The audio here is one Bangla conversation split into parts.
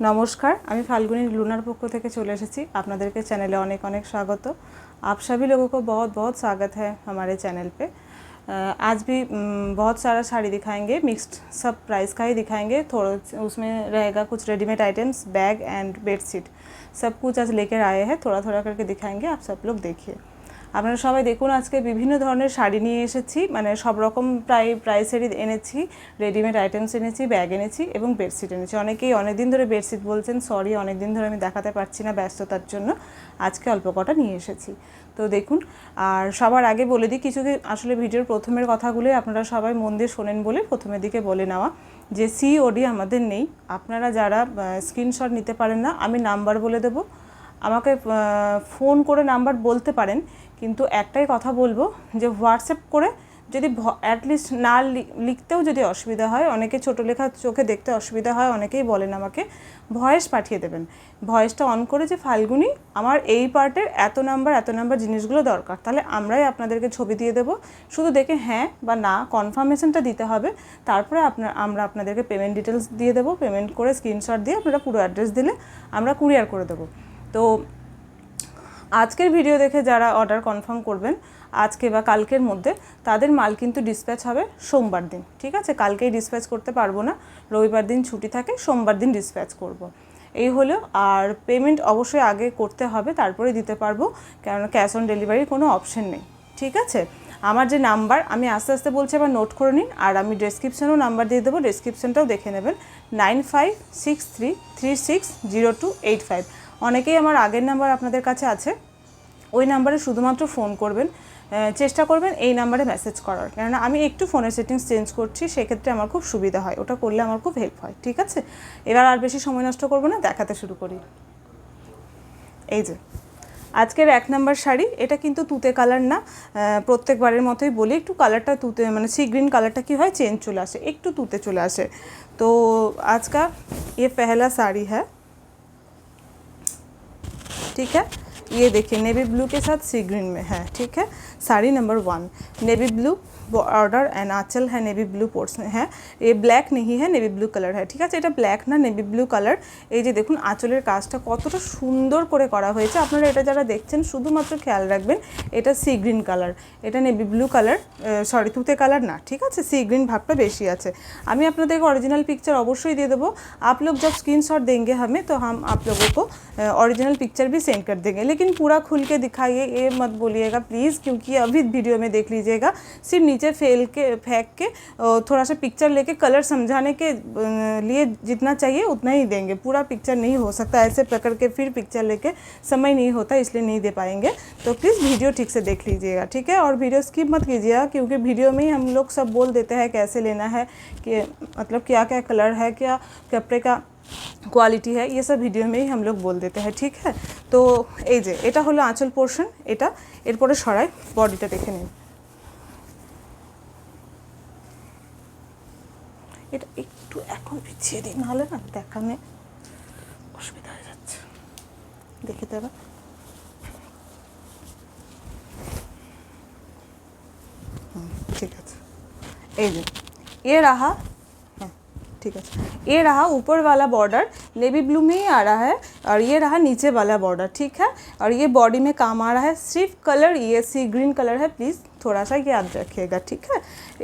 नमस्कार আমি फाल्गुनी लूनार पक्ष থেকে চলে এসেছি আপনাদেরকে চ্যানেলে অনেক অনেক স্বাগত। आप सभी लोगों को बहुत बहुत स्वागत है हमारे चैनल पे। आज भी बहुत सारा साड़ी दिखाएंगे, मिक्स्ड सब प्राइस का ही दिखाएंगे। थोड़ा उसमें रहेगा कुछ readymade items, bag and bedsheet, सब कुछ आज लेकर आए हैं। थोड़ा थोड़ा करके दिखाएंगे, आप सब लोग देखिए। আপনারা সবাই দেখুন, আজকে বিভিন্ন ধরনের শাড়ি নিয়ে এসেছি, মানে সব রকম প্রাইসেরই এনেছি। রেডিমেড আইটেমস এনেছি, ব্যাগ এনেছি এবং বেডশিট এনেছি। অনেকেই অনেক দিন ধরে বেডশিট বলছেন, সরি অনেক দিন ধরে আমি দেখাতে পারছি না ব্যস্ততার জন্য। আজকে অল্প কটা নিয়ে এসেছি, তো দেখুন। আর সবার আগে বলে দিই, কিছু আসলে ভিডিওর প্রথমের কথাগুলোই আপনারা সবাই মন দিয়ে শোনেন বলে প্রথমের দিকে বলে নেওয়া, যে সিওডি আমাদের নেই। আপনারা যারা স্ক্রিনশট নিতে পারেন না, আমি নাম্বার বলে দেবো, আমাকে ফোন করে নাম্বার বলতে পারেন, কিন্তু একটাই কথা বলবো যে হোয়াটসঅ্যাপ করে যদি অ্যাটলিস্ট না লিখতেও যদি অসুবিধা হয়, অনেকে ছোটো লেখা চোখে দেখতে অসুবিধা হয়, অনেকেই বলেন আমাকে, ভয়েস পাঠিয়ে দেবেন। ভয়েসটা অন করে যে ফাল্গুনি আমার এই পার্টের এত নাম্বার জিনিসগুলো দরকার, তাহলে আমরাই আপনাদেরকে ছবি দিয়ে দেবো। শুধু দেখে হ্যাঁ বা না কনফার্মেশনটা দিতে হবে, তারপরে আমরা আপনাদেরকে পেমেন্ট ডিটেলস দিয়ে দেবো। পেমেন্ট করে স্ক্রিনশট দিয়ে আপনারা পুরো অ্যাড্রেস দিলে আমরা কুরিয়ার করে দেবো। তো আজকের ভিডিও দেখে যারা অর্ডার কনফার্ম করবেন আজকে বা কালকের মধ্যে, তাদের মাল কিন্তু ডিসপ্যাচ হবে সোমবার দিন, ঠিক আছে? কালকেই ডিসপ্যাচ করতে পারবো না, রবিবার দিন ছুটি থাকে, সোমবার দিন ডিসপ্যাচ করব। এই হলো। আর পেমেন্ট অবশ্যই আগে করতে হবে, তারপরে দিতে পারবো, কেননা ক্যাশ অন ডেলিভারির কোনো অপশন নেই, ঠিক আছে? আমার যে নাম্বার, আমি আস্তে আস্তে বলছি, আবার নোট করে নিন। আর আমি ডেসক্রিপশানেও নাম্বার দিয়ে দেবো, ডেসক্রিপশানটাও দেখে নেবেন। 9563360285। অনেকেই আমার আগের নাম্বার আপনাদের কাছে আছে, ওই নাম্বারে শুধুমাত্র ফোন করবেন, চেষ্টা করবেন এই নাম্বারে মেসেজ করার, কেননা আমি একটু ফোনের সেটিংস চেঞ্জ করছি, সেক্ষেত্রে আমার খুব সুবিধা হয়, ওটা করলে আমার খুব হেল্প হয়, ঠিক আছে? এবার আর বেশি সময় নষ্ট করবো না, দেখাতে শুরু করি। এই যে আজকের 1 নাম্বার শাড়ি, এটা কিন্তু তুতে কালার না, প্রত্যেকবারের মতোই বলি, একটু কালারটা তুতে, মানে সি গ্রিন কালারটা কী হয়, চেঞ্জ চলে আসে, একটু তুতে চলে আসে। তো আজকা ये पहला साड़ी है, ठीक है? ये देखिए नेवी ब्लू के साथ सी ग्रीन में है, ठीक है? Sari number 1 navy blue border and आंचल है, नेवी ब्लू पोर्शन है, ये ब्लैक नहीं है, नेवी ब्लू कलर है, ठीक है? এটা ব্ল্যাক না, নেভি ব্লু কালার। এই যে দেখুন আঁচলের কাজটা কতটা সুন্দর করে করা হয়েছে। আপনারা এটা যারা দেখছেন শুধুমাত্র খেয়াল রাখবেন, এটা সি গ্রিন কালার, এটা নেভি ব্লু কালার, সরি তুতে কালার না, ঠিক আছে? সি গ্রিন ভাবটা বেশি আছে। আমি আপনাদেরকে অরিজিনাল পিকচার অবশ্যই দিয়ে দেবো। आप लोग जब स्क्रीनशॉट देंगे हमें, तो हम आप लोगों को ओरिजिनल पिक्चर भी सेंड कर देंगे, लेकिन पूरा खुल के दिखाइए ये मत बोलिएगा प्लीज़, क्योंकि अभी वीडियो में देख लीजिएगा, सिर्फ नीचे फेंक के थोड़ा सा पिक्चर लेके कलर समझाने के लिए जितना चाहिए उतना ही देंगे, पूरा पिक्चर नहीं हो सकता। ऐसे पकड़ के फिर पिक्चर लेके समय नहीं होता, इसलिए नहीं दे पाएंगे। तो प्लीज़ वीडियो ठीक से देख लीजिएगा, ठीक है? और वीडियो स्किप मत कीजिएगा, क्योंकि वीडियो में ही हम लोग सब बोल देते हैं कैसे लेना है, कि मतलब क्या क्या कलर है, क्या कपड़े का কোয়ালিটি है, ये सब ভিডিও में ही हम लोग बोल देते हैं, ठीक है? তো এই যে এটা হলো আঁচল পোর্শন, এটা এরপরে সরাই বডিটা দেখে নিন। এটা একটু এখন পিছিয়ে দিই, নাহলে না দেখানে অসুবিধা হয়ে যাচ্ছে, দেখে দেবা। ঠিক আছে, এই যে ये रहा, ठीक है? ये रहा ऊपर वाला बॉर्डर, नेवी ब्लू में ही आ रहा है, और ये रहा नीचे वाला बॉर्डर, ठीक है? और ये बॉडी में काम आ रहा है। सिर्फ कलर ये सी ग्रीन कलर है, प्लीज़ थोड़ा सा याद रखिएगा, ठीक है?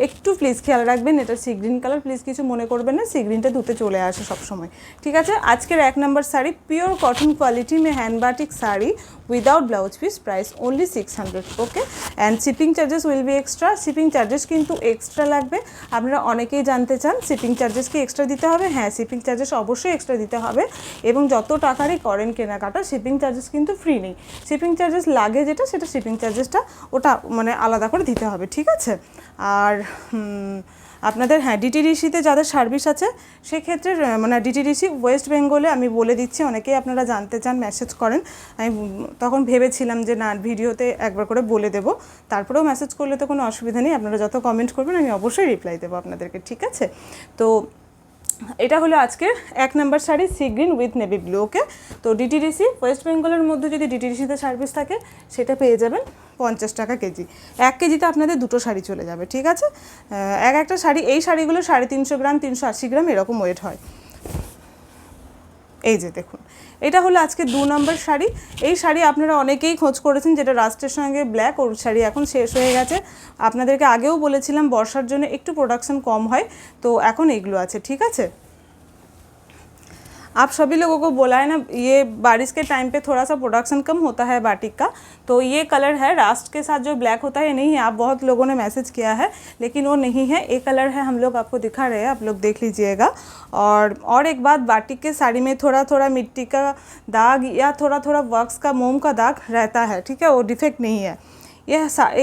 একটু প্লিজ খেয়াল রাখবেন, এটা সি গ্রিন কালার, প্লিজ কিছু মনে করবেন না, সি গ্রিনটা ধুতে চলে আসে সব সময়, ঠিক আছে? আজকের 1 number sari pure cotton quality में hand batik sari without blouse piece, price only 600, okay? And shipping charges will be extra, shipping charges কিন্তু এক্সট্রা লাগবে। আপনারা অনেকেই জানতে চান শিপিং চার্জেস কি এক্সট্রা দিতে হবে? হ্যাঁ, শিপিং চার্জেস অবশ্যই এক্সট্রা দিতে হবে, এবং যত টাকারই করেন কেনাকাটা শিপিং চার্জেস কিন্তু ফ্রি নেই। শিপিং চার্জেস লাগে যেটা, সেটা শিপিং চার্জেসটা ওটা মানে আলাদা করে দিতে হবে, ঠিক আছে? আর আপনাদের হ্যাঁ ডিটিডিসিতে যাদের সার্ভিস আছে সেক্ষেত্রে, মানে ডিটিডিসি ওয়েস্ট বেঙ্গলে, আমি বলে দিচ্ছি, অনেকেই আপনারা জানতে চান, মেসেজ করেন। আমি তখন ভেবেছিলাম যে না ভিডিওতে একবার করে বলে দেবো, তারপরেও মেসেজ করলে তো কোনো অসুবিধা নেই, আপনারা যত কমেন্ট করবেন আমি অবশ্যই রিপ্লাই দেবো আপনাদেরকে, ঠিক আছে? তো এটা হলো আজকের 1 number sari sea green with navy blue, okay? তো ডিটিডিসি ওয়েস্ট বেঙ্গলের মধ্যে যদি ডিটিডিসিতে সার্ভিস থাকে সেটা পেয়ে যাবেন 50 টাকা কেজি। 1 কেজিতে আপনাদের দুটো শাড়ি চলে যাবে, ঠিক আছে? একটা শাড়ি, এই শাড়িগুলো 350 গ্রাম 380 গ্রাম এরকম ওয়েট হয়। এই যে দেখুন, এটা হলো আজকে 2 নম্বর শাড়ি। এই শাড়ি আপনারা অনেকেই খোঁজ করেছেন, যেটা রাস্টের সঙ্গে ব্ল্যাক, ওর শাড়ি এখন শেষ হয়ে গেছে। আপনাদেরকে আগেও বলেছিলাম বর্ষার জন্য একটু প্রোডাকশন কম হয়, তো এখন এগুলো আছে, ঠিক আছে। आप सभी लोगों को बोला है ना, ये बारिश के टाइम पे थोड़ा सा प्रोडक्शन कम होता है बाटिक का, तो ये कलर है रास्ट के साथ जो ब्लैक होता है, ये नहीं है। आप बहुत लोगों ने मैसेज किया है, लेकिन वो नहीं है, एक कलर है, हम लोग आपको दिखा रहे हैं, आप लोग देख लीजिएगा। और एक बात, बाटिक के साड़ी में थोड़ा थोड़ा मिट्टी का दाग या थोड़ा थोड़ा वर्क्स का, मोम का दाग रहता है, ठीक है, वो डिफेक्ट नहीं है। ये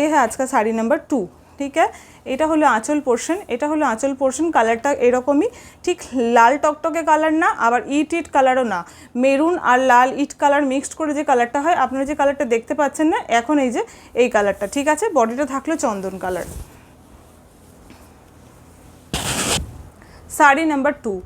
है आज का শাড়ি নাম্বার 2, ঠিক আছে। এটা হলো আঁচল পোর্শন, এটা হলো আঁচল পোর্শন। কালারটা এরকমই, ঠিক লাল টকটকে কালার না, আবার ইট ইট কালারও না, মেরুন আর লাল ইট কালার মিক্সড করে যে কালারটা হয়, আপনারা যে কালারটা দেখতে পাচ্ছেন না এখন, এই যে এই কালারটা, ঠিক আছে। বডিটা থাকলো চন্দন কালার। শাড়ি নাম্বার 2,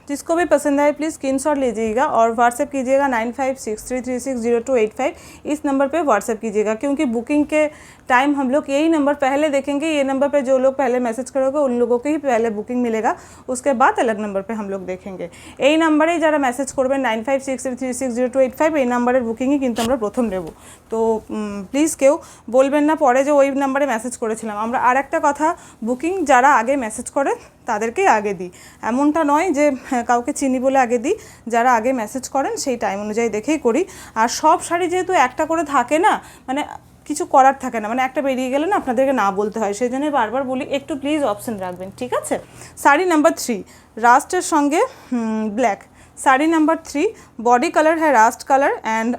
जिसको भी पसंद आए प्लीज़ स्क्रीनशॉट लीजिएगा और व्हाट्सएप कीजिएगा 9563360285। इस नंबर पे व्हाट्सएप कीजिएगा, क्योंकि बुकिंग के टाइम हम लोग यही नंबर पहले देखेंगे। ये नंबर पे जो लोग पहले मैसेज करोगे उन लोगों को ही पहले बुकिंग मिलेगा, उसके बाद अलग नंबर पे हम लोग देखेंगे। এই নাম্বারেই যারা মেসেজ করবেন 9563360285, এই নাম্বারের বুকিংই কিন্তু আমরা প্রথম নেব। তো প্লিজ কেউ বলবেন না পরে যে ওই নাম্বারে মেসেজ করেছিলাম। আমরা আর একটা কথা, বুকিং যারা আগে মেসেজ করে তাদেরকেই আগে দিই, এমনটা নয় যে কাউকে চিনি বলে আগে দিই। যারা আগে মেসেজ করেন সেই টাইম অনুযায়ী দেখেই করি। আর সব শাড়ি যেহেতু একটা করে থাকে না, মানে কিছু করার থাকে না, মানে একটা বেরিয়ে গেলে না আপনাদেরকে না বলতে হয়, সেই জন্যই বারবার বলি একটু প্লিজ অপশন রাখবেন, ঠিক আছে। শাড়ি নাম্বার 3, রাস্টের সঙ্গে black. Sari number 3, body colour है rust colour and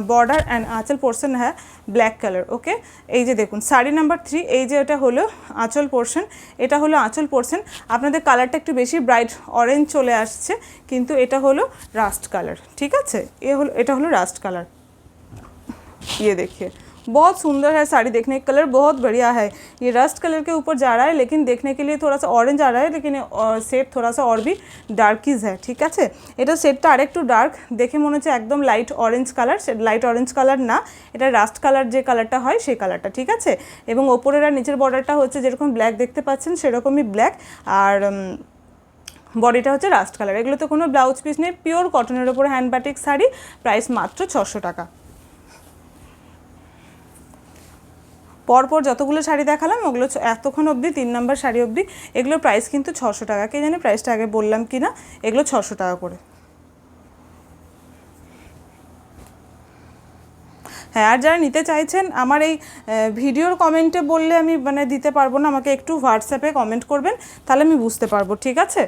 border and आँचल पोर्शन है ब्लैक कलर, ओके। এই যে দেখুন শাড়ি নাম্বার 3, এই যে এটা হলো আঁচল পোর্শন, এটা হলো আঁচল পোর্শন। আপনাদের কালারটা একটু বেশি ব্রাইট অরেঞ্জ চলে আসছে, কিন্তু এটা হলো রাস্ট কালার, ঠিক আছে। এটা হলো রাস্ট कालर। ये देखिए बहुत सुंदर है साड़ी, देखने का कलर बहुत बढ़िया है। ये रस्ट कलर के ऊपर जा रहा है, लेकिन देखने के लिए थोड़ा सा ऑरेंज आ रहा है, लेकिन शेड थोड़ा सा और भी डार्किज है, ठीक है। এটা শেডটা আরেকটু ডার্ক, দেখে মনে হচ্ছে একদম light orange colour, light orange colour না, এটা রাস্ট কালার যে কালারটা হয় সেই কালারটা, ঠিক আছে। এবং ওপরের আর নিচের বর্ডারটা হচ্ছে যেরকম ব্ল্যাক দেখতে পাচ্ছেন সেরকমই ব্ল্যাক, আর বডিটা হচ্ছে রাস্ট কালার। এগুলোতে কোনো ব্লাউজ পিস নেই, পিওর কটনের ওপর হ্যান্ড বাটিক শাড়ি, প্রাইস মাত্র 600 টাকা। পরপর যতগুলো শাড়ি দেখালাম ওগুলো এতক্ষণ অবধি 3 নম্বর শাড়ি অবধি, এগুলোর প্রাইস কিন্তু 600 টাকা। কে জানে প্রাইসটা আগে বললাম কি না, এগুলো 600 টাকা করে। হ্যাঁ, আর যারা নিতে চাইছেন আমার এই ভিডিওর কমেন্টে বললে আমি মানে দিতে পারবো না, আমাকে একটু হোয়াটসঅ্যাপে কমেন্ট করবেন, তাহলে আমি বুঝতে পারবো, ঠিক আছে।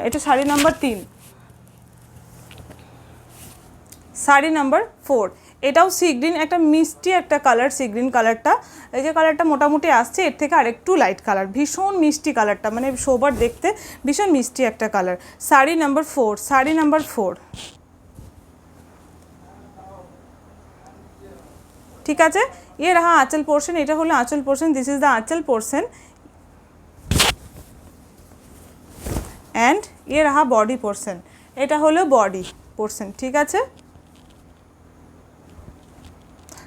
এটা শাড়ি নাম্বার 3। শাড়ি নাম্বার 4, এটাও সি গ্রিন, একটা মিষ্টি একটা কালার, সি গ্রিন কালারটা। এই যে কালারটা মোটামুটি আসছে, এর থেকে আরেকটু লাইট কালার, ভীষণ মিষ্টি কালারটা, মানে সোবার দেখতে ভীষণ মিষ্টি একটা colour. Sari number 4, sari number 4, ঠিক আছে। ये रहा आंचल पोर्शन, এটা হলো आंचल portion, this is the aanchal portion and ये रहा बॉडी पोर्शन, এটা হলো बॉडी पोर्शन, ঠিক আছে।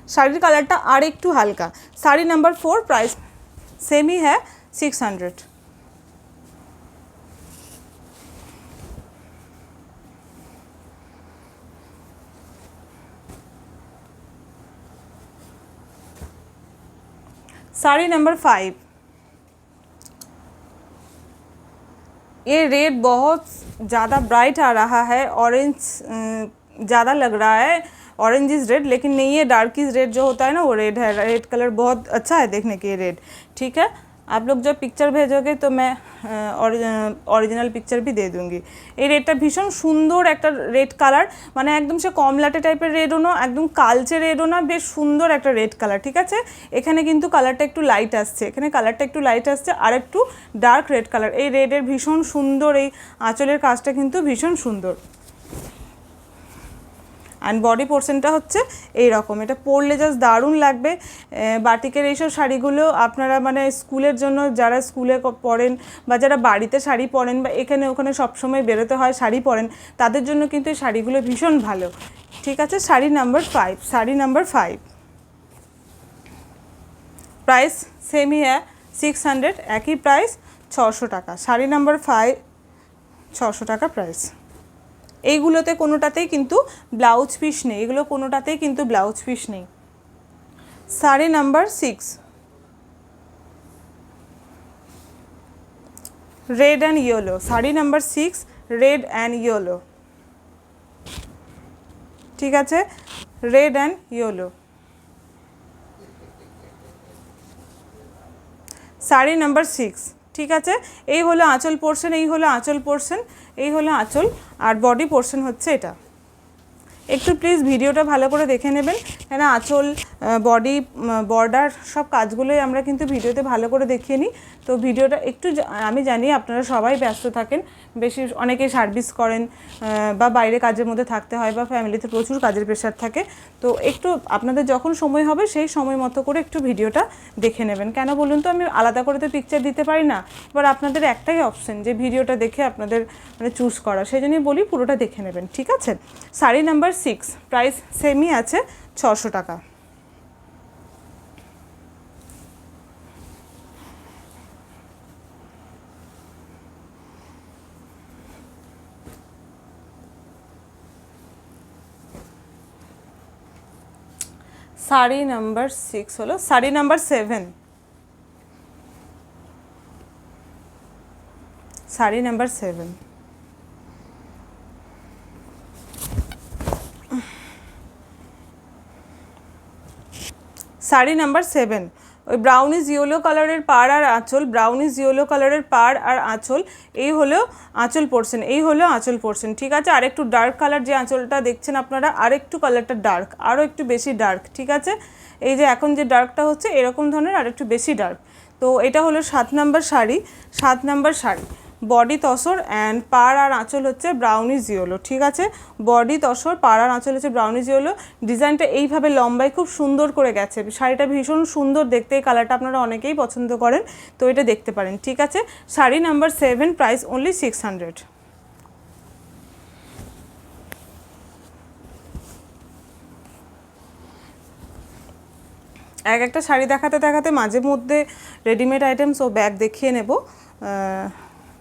শাড়ির কালারটা আর একটু হালকা। শাড়ি নাম্বার 4, प्राइस सेम ही है 600। साड़ी नंबर 5, ये रेड बहुत ज़्यादा ब्राइट आ रहा है, ऑरेंज ज़्यादा लग रहा है, ऑरेंज इज़ रेड, लेकिन नहीं है डार्किश रेड जो होता है ना वो रेड है। रेड कलर बहुत अच्छा है देखने के, रेड, ठीक है। आप लोग जब पिक्चर भेजोगे तो मैं অরিজিনাল পিকচার भी दे दूँगी। এই রেডটা ভীষণ সুন্দর একটা রেড কালার, মানে একদম সে কমলাটে টাইপের রেডও না, একদম কালচে রেডও না, বেশ সুন্দর একটা রেড কালার, ঠিক আছে। এখানে কিন্তু কালারটা একটু লাইট আসছে, এখানে কালারটা একটু লাইট আসছে, আর একটু ডার্ক রেড কালার। এই রেডের ভীষণ সুন্দর, এই আঁচলের কাজটা কিন্তু ভীষণ সুন্দর। অ্যান্ড বডি পোর্শনটা হচ্ছে এই রকম, এটা পরলে জাস্ট দারুণ লাগবে। বাটিকের এইসব শাড়িগুলো আপনারা মানে স্কুলের জন্য, যারা স্কুলে পড়েন বা যারা বাড়িতে শাড়ি পরেন বা এখানে ওখানে সবসময় বেরোতে হয় শাড়ি পরেন, তাদের জন্য কিন্তু এই শাড়িগুলো ভীষণ ভালো, ঠিক আছে। Sari number 5, sari number 5, price সেমই হ্যাঁ 600, একই প্রাইস 600 টাকা। শাড়ি নাম্বার 5 600 টাকা প্রাইস। এইগুলোতে কোনোটাতেই কিন্তু ব্লাউজ পিস নেই, এগুলো কোনোটাতেই কিন্তু ব্লাউজ পিস নেই। Sari number 6, red and yellow. Sari number 6, red and yellow, ঠিক আছে, red and yellow. Sari number 6, ঠিক আছে। এই হলো আঁচল পোর্শন, এই হলো আঁচল পোর্শন, এই হলো আঁচল, আর বডি পোর্শন হচ্ছে এটা। একটু প্লিজ ভিডিওটা ভালো করে দেখে নেবেন, কেন আঁচল, বডি, বর্ডার সব কাজগুলোই আমরা কিন্তু ভিডিওতে ভালো করে দেখিয়ে নিই। তো ভিডিওটা একটু, আমি জানি আপনারা সবাই ব্যস্ত থাকেন, বেশি অনেকেই সার্ভিস করেন বা বাইরে কাজের মধ্যে থাকতে হয়, বা ফ্যামিলিতে প্রচুর কাজের প্রেশার থাকে। তো একটু আপনাদের যখন সময় হবে সেই সময় মতো করে একটু ভিডিওটা দেখে নেবেন। কেন বলুন তো, আমি আলাদা করে তো পিকচার দিতে পারি না, এবার আপনাদের একটাই অপশন যে ভিডিওটা দেখে আপনাদের মানে চুজ করা, সেই জন্যই বলি পুরোটা দেখে নেবেন, ঠিক আছে। শাড়ি নাম্বার 6, প্রাইস সেমই আছে 600 টাকা। শাড়ি নাম্বার 6 হলো sari number 7, sari number 7, sari number 7, ওই ব্রাউনিশ ইয়েলো কালারের পাড় আর আঁচল, ব্রাউনিশ ইয়েলো কালারের পাড় আর আঁচল, এই হলো আঁচল পোর্শন, এই হলো আঁচল পোর্শন, ঠিক আছে। আর একটু ডার্ক কালার যে আঁচলটা দেখছেন আপনারা, আর একটু কালারটা ডার্ক, আরও একটু বেশি ডার্ক, ঠিক আছে। এই যে এখন যে ডার্কটা হচ্ছে এরকম ধরনের আর একটু বেশি ডার্ক। তো এটা হলো 7 number sari, 7 number sari, body tussar and পাড় আর আঁচল হচ্ছে ব্রাউনিশ ইয়েলো, ঠিক আছে। বডি তসর, পাড় আর আঁচল হচ্ছে ব্রাউনিশ ইয়েলো। ডিজাইনটা এইভাবে লম্বায় খুব সুন্দর করে গেছে, শাড়িটা ভীষণ সুন্দর দেখতে, এই কালারটা আপনারা অনেকেই পছন্দ করেন, তো এটা দেখতে পারেন, ঠিক আছে। Sari number 7, price only 600। এক একটা শাড়ি দেখাতে দেখাতে মাঝে মধ্যে রেডিমেড আইটেমস ও ব্যাগ দেখিয়ে নেব,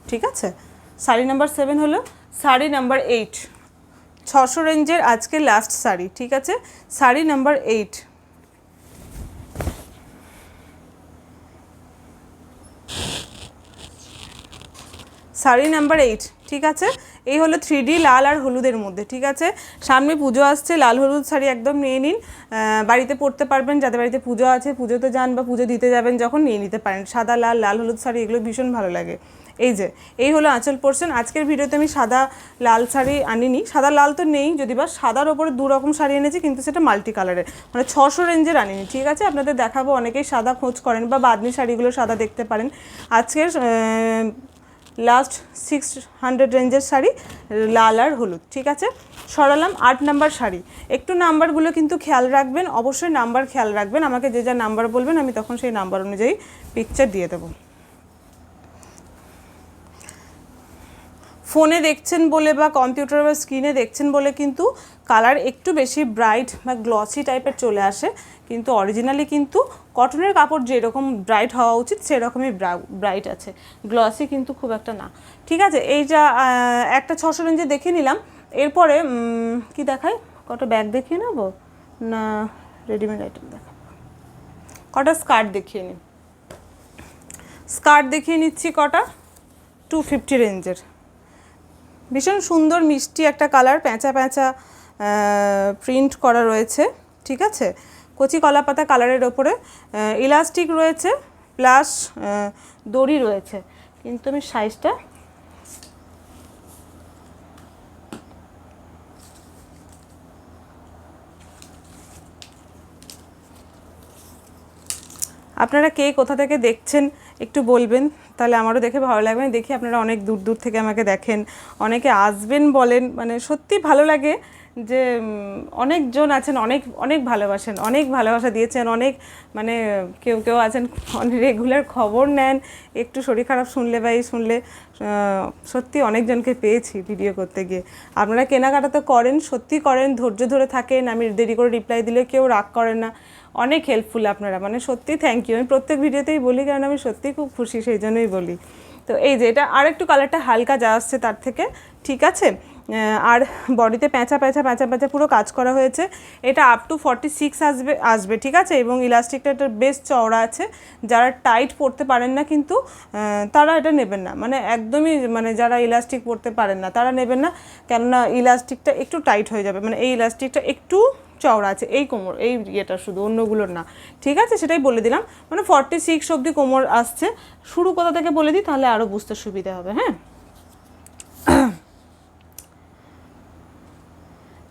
ঠিক আছে। শাড়ি নাম্বার 7 হলো শাড়ি নাম্বার 8, 600 রেঞ্জের আজকে লাস্ট শাড়ি, ঠিক আছে। শাড়ি নাম্বার 8, শাড়ি নাম্বার 8, ঠিক আছে। এই হলো 3D লাল আর হলুদের মধ্যে, ঠিক আছে। সামনে পুজো আসছে, লাল হলুদ শাড়ি একদম নিয়ে নিন, বাড়িতে পরতে পারবেন, যাদের বাড়িতে পুজো আছে, পুজোতে যান বা পুজো দিতে যাবেন যখন, নিয়ে নিতে পারেন। সাদা লাল, লাল হলুদ শাড়ি এগুলো ভীষণ ভালো লাগে। এই যে এই হলো আঁচল পোর্শন। আজকের ভিডিওতে আমি সাদা লাল শাড়ি আনিনি, সাদা লাল তো নেই, যদি বা সাদার ওপরে 2 রকম শাড়ি এনেছি, কিন্তু সেটা মাল্টি কালারের, মানে 600 রেঞ্জের আনিনি, ঠিক আছে। আপনাদের দেখাবো, অনেকেই সাদা খোঁজ করেন বা বাদনি শাড়িগুলো সাদা দেখতে পারেন। আজকের লাস্ট 600 রেঞ্জের শাড়ি লাল আর হলুদ, ঠিক আছে। সরালাম 8 নাম্বার শাড়ি। একটু নাম্বারগুলো কিন্তু খেয়াল রাখবেন, অবশ্যই নাম্বার খেয়াল রাখবেন, আমাকে যে যা নাম্বার বলবেন আমি তখন সেই নাম্বার অনুযায়ী পিকচার দিয়ে দেবো। ফোনে দেখছেন বলে বা কম্পিউটার বা স্ক্রিনে দেখছেন বলে কিন্তু কালার একটু বেশি ব্রাইট বা গ্লসি টাইপের চলে আসে, কিন্তু অরিজিনালি কিন্তু কটনের কাপড় যেরকম ব্রাইট হওয়া উচিত সেরকমই ব্রাইট আছে, গ্লসি কিন্তু খুব একটা না, ঠিক আছে। এই যা একটা 600 রেঞ্জে দেখে নিলাম। এরপরে কি দেখাই, কটা ব্যাগ দেখিয়ে নেবো না রেডিমেড আইটেম দেখাবো, কটা স্কার্ট দেখিয়ে নিই। স্কার্ট দেখিয়ে নিচ্ছি কটা, 250 রেঞ্জের, ভীষণ সুন্দর মিষ্টি একটা কালার, প্যাঁচা প্যাঁচা প্রিন্ট করা রয়েছে, ঠিক আছে। কচি কলা পাতা কালারের ওপরে ইলাস্টিক রয়েছে, প্লাস দড়ি রয়েছে, কিন্তু আমি সাইজটা আপনারা কে কোথা থেকে দেখছেন একটু বলবেন, তাহলে আমারও দেখে ভালো লাগবে। দেখি আপনারা অনেক দূর দূর থেকে আমাকে দেখেন, অনেকে আসবেন বলেন, মানে সত্যি ভালো লাগে যে অনেকজন আছেন, অনেক অনেক ভালোবাসেন, অনেক ভালোবাসা দিয়েছেন, অনেক মানে কেউ কেউ আছেন অনেক রেগুলার খবর নেন, একটু শরীর খারাপ শুনলে বা এই শুনলে, সত্যি অনেকজনকে পেয়েছি ভিডিও করতে গিয়ে। আপনারা কেনাকাটা তো করেন, সত্যি করেন, ধৈর্য ধরে থাকেন, আমি দেরি করে রিপ্লাই দিলে কেউ রাগ করেন না, অনেক হেল্পফুল আপনারা, মানে সত্যি থ্যাংক ইউ। আমি প্রত্যেক ভিডিওতেই বলি, কারণ আমি সত্যিই খুব খুশি, সেই জন্যই বলি। তো এই যে এটা আর একটু কালারটা হালকা যা আসছে তার থেকে, ঠিক আছে। আর বডিতে প্যাঁচা প্যাঁচা প্যাঁচা প্যাঁচা পুরো কাজ করা হয়েছে। এটা আপ টু 46 আসবে ঠিক আছে। এবং ইলাস্টিকটা এটা বেশ চওড়া আছে। যারা টাইট পরতে পারেন না কিন্তু তারা এটা নেবেন না, মানে একদমই মানে যারা ইলাস্টিক পরতে পারেন না তারা নেবেন না, কেননা ইলাস্টিকটা একটু টাইট হয়ে যাবে। মানে এই ইলাস্টিকটা একটু চওড়া আছে এই কোমর, এই ইয়েটা শুধু, অন্যগুলোর না, ঠিক আছে, সেটাই বলে দিলাম। মানে 46 অবধি কোমর আসছে। শুরু কোথা থেকে বলে দিই তাহলে আরও বুঝতে সুবিধা হবে। হ্যাঁ,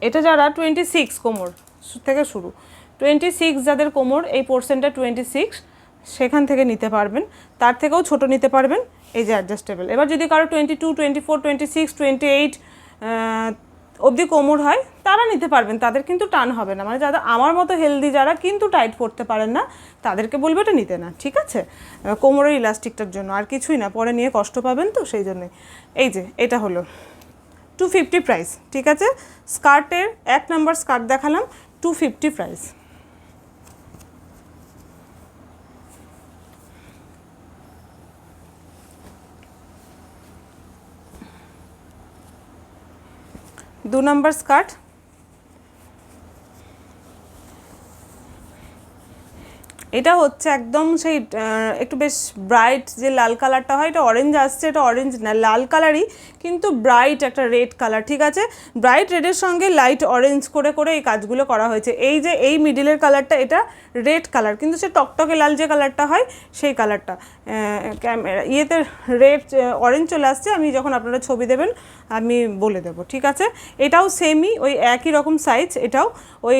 এটা যারা 26 কোমর থেকে শুরু, 26 যাদের কোমর এই পোর্শনটা 26, সেখান থেকে নিতে পারবেন। তার থেকেও ছোট নিতে পারবেন, এই যে অ্যাডজাস্টেবল। এবার যদি কারো 22, 24, 26, 28 অবধি কোমর হয় তারা নিতে পারবেন, তাদের কিন্তু টান হবে না। মানে যারা আমার মতো হেলদি যারা কিন্তু টাইট পরতে পারেন না তাদেরকে বলবো এটা নিতে না, ঠিক আছে, কোমরের ইলাস্টিকটার জন্য, আর কিছুই না, পরে নিয়ে কষ্ট পাবেন তো সেই জন্যই। এই যে এটা হলো 250 প্রাইস, ঠিক আছে। স্কার্টের 1 নাম্বার স্কার্ট দেখালাম, 250 প্রাইস। দু নাম্বার স্কার্ট, এটা হচ্ছে একদম সেই একটু বেশ ব্রাইট যে লাল কালারটা হয়, এটা অরেঞ্জ আসছে, এটা অরেঞ্জ না লাল কালারই, কিন্তু ব্রাইট একটা রেড কালার, ঠিক আছে। ব্রাইট রেডের সঙ্গে লাইট অরেঞ্জ করে করে এই কাজগুলো করা হয়েছে। এই যে এই মিডিলের কালারটা এটা রেড কালার, কিন্তু সে টকটকে লাল যে কালারটা হয় সেই কালারটা ক্যামেরা ইয়েতে রেড অরেঞ্জ চলে আসছে। আমি যখন আপনারা ছবি দেবেন আমি বলে দেবো, ঠিক আছে। এটাও সেমই ওই একই রকম সাইজ, এটাও ওই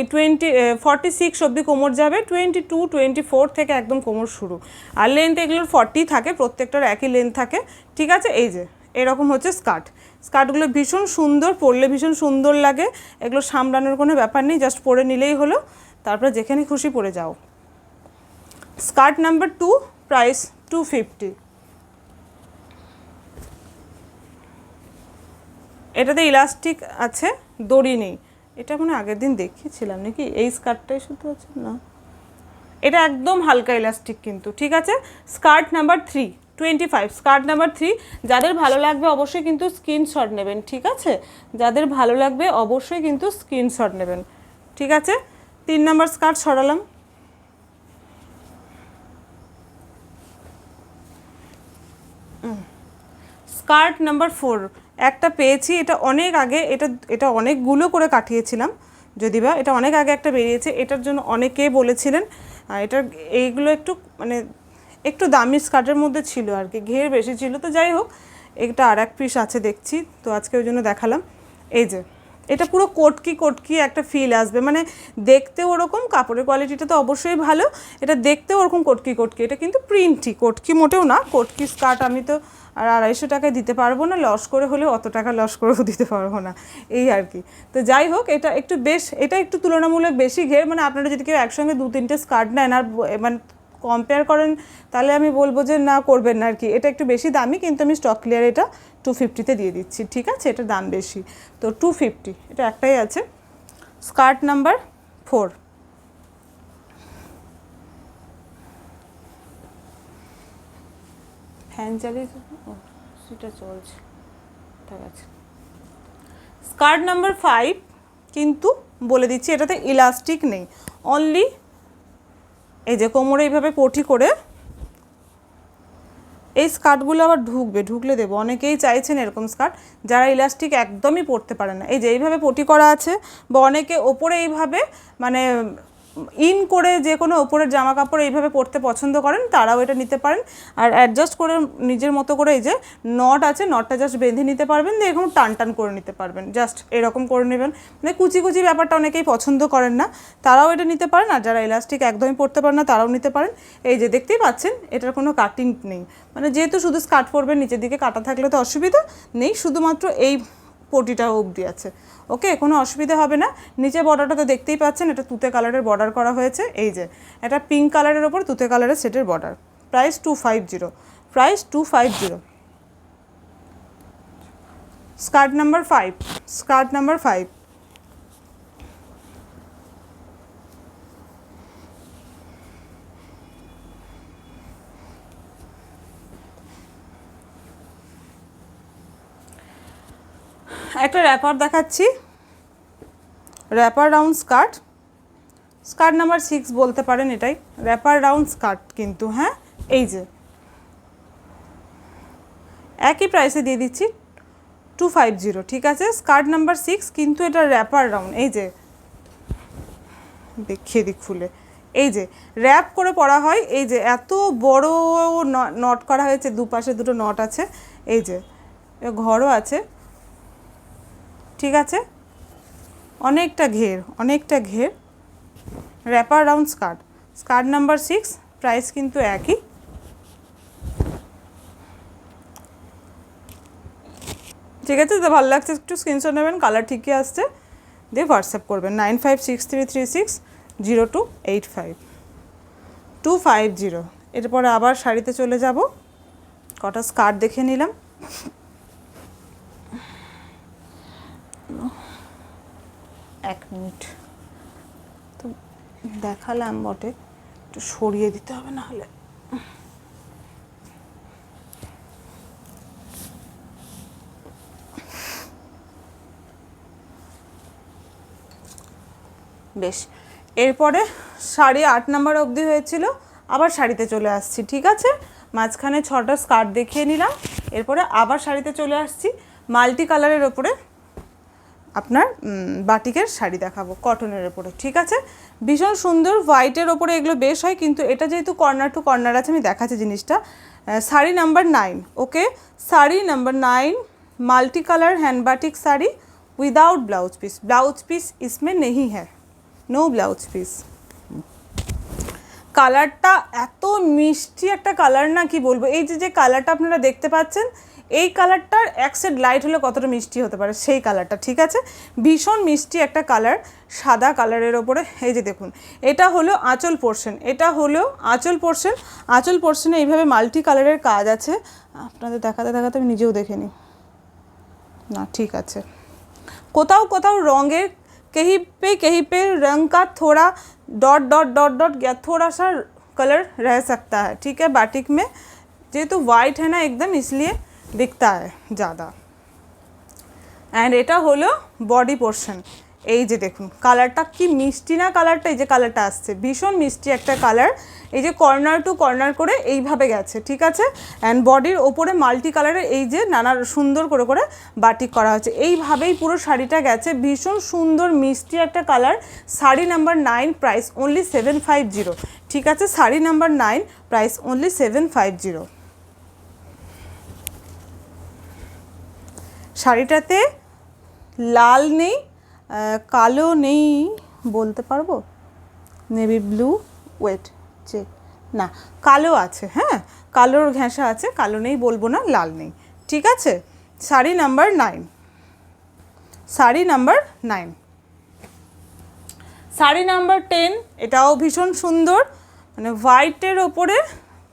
46 অবধি কোমর যাবে, 22, 24 থেকে একদম কোমর শুরু। আর লেন্থ এগুলোর 40 থাকে, প্রত্যেকটার একই লেন্থ থাকে, ঠিক আছে। এই যে এরকম হচ্ছে স্কার্ট। স্কার্টগুলো ভীষণ সুন্দর, পরলে ভীষণ সুন্দর লাগে। এগুলো সামলানোর কোনো ব্যাপার নেই, জাস্ট পরে নিলেই হলো, তারপরে যেখানে খুশি পরে যাও। Skirt number 2, price 250। এটাতে ইলাস্টিক আছে, দড়ি নেই। এটা মানে আগের দিন দেখিয়েছিলাম নাকি, এই স্কার্টটাই শুধু আছে না, এটা একদম হালকা ইলাস্টিক কিন্তু, ঠিক আছে। Skirt number 3, 25। স্কার্ট নাম্বার 3, যাদের ভালো লাগবে অবশ্যই কিন্তু স্ক্রিনশট নেবেন, ঠিক আছে। যাদের ভালো লাগবে অবশ্যই কিন্তু স্ক্রিনশট নেবেন, ঠিক আছে। 3 নাম্বার স্কার্ট সরালাম। স্কার্ট নাম্বার 4 একটা পেয়েছি, এটা অনেক আগে, এটা অনেকগুলো করে কাটিয়েছিলাম, যদি বা এটা অনেক আগে একটা বেরিয়েছে, এটার জন্য অনেকে বলেছিলেন। আর এটার এইগুলো একটু মানে একটু দামি স্কার্টের মধ্যে ছিল আর কি, ঘের বেশি ছিল, তো যাই হোক এটা আর এক পিস আছে দেখছি, তো আজকে ওই জন্য দেখালাম। এই যে এটা পুরো কটকি কটকি একটা ফিল আসবে, মানে দেখতে ওরকম, কাপড়ের কোয়ালিটিটা তো অবশ্যই ভালো, এটা দেখতেও ওরকম কটকি কটকি। এটা কিন্তু প্রিন্টই, কটকি মোটেও না। কটকি স্কার্ট আমি তো আর 250 টাকায় দিতে পারবো না, লস করে হলেও অত টাকা লস করেও দিতে পারবো না, এই আর কি। তো যাই হোক এটা একটু বেশ, এটা একটু তুলনামূলক বেশি ঘের, মানে আপনারা যদি কেউ একসঙ্গে 2-3টে স্কার্ট নেন আর মানে কম্পেয়ার করেন তাহলে আমি বলবো যে না করবেন না আর কি। এটা একটু বেশি দামি, কিন্তু আমি স্টক ক্লিয়ার এটা 250-তে দিয়ে দিচ্ছি, ঠিক আছে। এটার দাম বেশি, তো 250, এটা একটাই আছে। স্কার্ট নাম্বার 4, ফ্যান চালিয়ে সেটা চলছে, ঠিক আছে। স্কার্ট নাম্বার 5, কিন্তু বলে দিচ্ছি এটাতে ইলাস্টিক নেই, অনলি এই যে কোমরে এইভাবে পটি করে। এই স্কার্টগুলো আবার ঢুকলে দেবো, অনেকেই চাইছেন এরকম স্কার্ট, যারা ইলাস্টিক একদমই পরতে পারে না। এই যে এইভাবে পটি করা আছে, বা অনেকে ওপরে এইভাবে মানে ইন করে যে কোনো ওপরের জামা কাপড় এইভাবে পরতে পছন্দ করেন, তারাও এটা নিতে পারেন। আর অ্যাডজাস্ট করে নিজের মতো করে এই যে নট আছে, নটটা জাস্ট বেঁধে নিতে পারবেন, দিয়ে এরকম টান টান করে নিতে পারবেন, জাস্ট এরকম করে নেবেন। মানে কুচি কুচি ব্যাপারটা অনেকেই পছন্দ করেন না, তারাও এটা নিতে পারেন। আর যারা ইলাস্টিক একদমই পরতে পারেন না তারাও নিতে পারেন। এই যে দেখতেই পাচ্ছেন এটার কোনো কাটিং নেই, মানে যেহেতু শুধু স্কার্ট পরবেন, নিচের দিকে কাটা থাকলে তো অসুবিধা নেই, শুধুমাত্র এই পটিটা অবধি আছে, ওকে, কোনো অসুবিধা হবে না। নিচে বর্ডারটা তো দেখতেই পাচ্ছেন, এটা তুতে কালারের বর্ডার করা হয়েছে। এই যে এটা পিঙ্ক কালারের ওপর তুতে কালারের সেটের border. Price 250, price 250। Skirt number 5, skirt number 5, একটা র্যাপার দেখাচ্ছি, wrapper round skirt, skirt number 6 বলতে পারেন এটাই, র্যাপার রাউন্ড স্কার্ট কিন্তু, হ্যাঁ এই যে একই প্রাইসে দিয়ে দিচ্ছি 250, ঠিক আছে। স্কার্ট নাম্বার 6 কিন্তু এটা র্যাপার রাউন্ড, এই যে দেখিয়ে দিক খুলে, এই যে র্যাপ করে পরা হয়, এই যে এত বড় নট করা হয়েছে, দুপাশে দুটো নট আছে, এই যে ঘরও আছে, ঠিক আছে, অনেকটা ঘের, অনেকটা ঘের, wrapper round skirt, skirt number 6, price কিন্তু একই। ঠিক আছে, তো ভালো লাগছে একটু স্ক্রিনশট নেবেন, কালার ঠিকই আসছে, দিয়ে হোয়াটসঅ্যাপ করবেন 9563360285 250। এরপরে আবার শাড়িতে চলে যাব, কটা স্কার্ট দেখে নিলাম। এক মিনিট, তো দেখালাম বটে, একটু সরিয়ে দিতে হবে না হলে। বেশ, এরপরে শাড়ি 8 নাম্বার অবধি হয়েছিল, আবার শাড়িতে চলে আসছি, ঠিক আছে। মাঝখানে 6টা স্কার্ট দেখিয়ে নিলাম, এরপরে আবার শাড়িতে চলে আসছি, মাল্টি কালারের ওপরে আপনার বাটিকের শাড়ি দেখাবো, কটনের ওপরে, ঠিক আছে। ভীষণ সুন্দর, হোয়াইটের ওপরে এগুলো বেশ হয়, কিন্তু এটা যেহেতু কর্নার টু কর্নার আছে, আমি দেখাচ্ছি জিনিসটা। Sari number 9, okay, sari number 9, multi colour hand batik sari without blouse piece इसमें नहीं है, नो ब्लाउज पीस। কালারটা এত মিষ্টি একটা কালার না, কি বলবো, এই যে কালারটা আপনারা দেখতে পাচ্ছেন, এই কালারটার এক শেড লাইট হলে কতটা মিষ্টি হতে পারে সেই কালারটা, ঠিক আছে। ভীষণ মিষ্টি একটা কালার, সাদা কালারের ওপরে, এই যে দেখুন, এটা হলো আঁচল পোর্শন, এটা হলো আঁচল পোর্শন, আঁচল পোর্শনে এইভাবে মাল্টি কালারের কাজ আছে, আপনাদের দেখাতে দেখাতে আমি নিজেও দেখে নিই না, ঠিক আছে। কোথাও কোথাও রঙের कहीं पे रंग का थोड़ा डॉट डॉट डॉट डॉट या थोड़ा सा कलर रह सकता है, ठीक है, बाटिक में जेहेतु वाइट है ना एकदम, इसलिए दिखता है ज़्यादा। एंड এটা হলো বডি পোর্শন, এই যে দেখুন কালারটা কি মিষ্টি না, কালারটা এই যে কালারটা আসছে, ভীষণ মিষ্টি একটা কালার, এই যে কর্নার টু কর্নার করে এইভাবে গেছে, ঠিক আছে। অ্যান্ড বডির ওপরে মাল্টি কালারের এই যে নানা সুন্দর করে করে বাটিক করা হয়েছে, এইভাবেই পুরো শাড়িটা গেছে, ভীষণ সুন্দর মিষ্টি একটা colour. Sari number 9, price only 750, ঠিক আছে। Sari number 9, price only 750। শাড়িটাতে লাল নেই, কালো নেই বলতে পারবো, নেভি ব্লু, ওয়েট চেক, না কালো আছে, হ্যাঁ কালোর ঘেঁষা আছে, কালো নেই বলবো না, লাল নেই, ঠিক আছে। Sari number 9, sari number 9। Sari number 10, এটাও ভীষণ সুন্দর, মানে হোয়াইটের ওপরে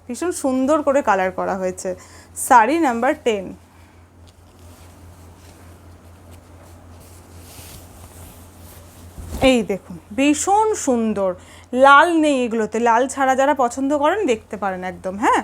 ভীষণ সুন্দর করে কালার করা হয়েছে, শাড়ি নাম্বার 10। এই দেখুন ভীষণ সুন্দর, লাল নেই এগুলোতে, লাল ছাড়া যারা পছন্দ করেন দেখতে পারেন একদম, হ্যাঁ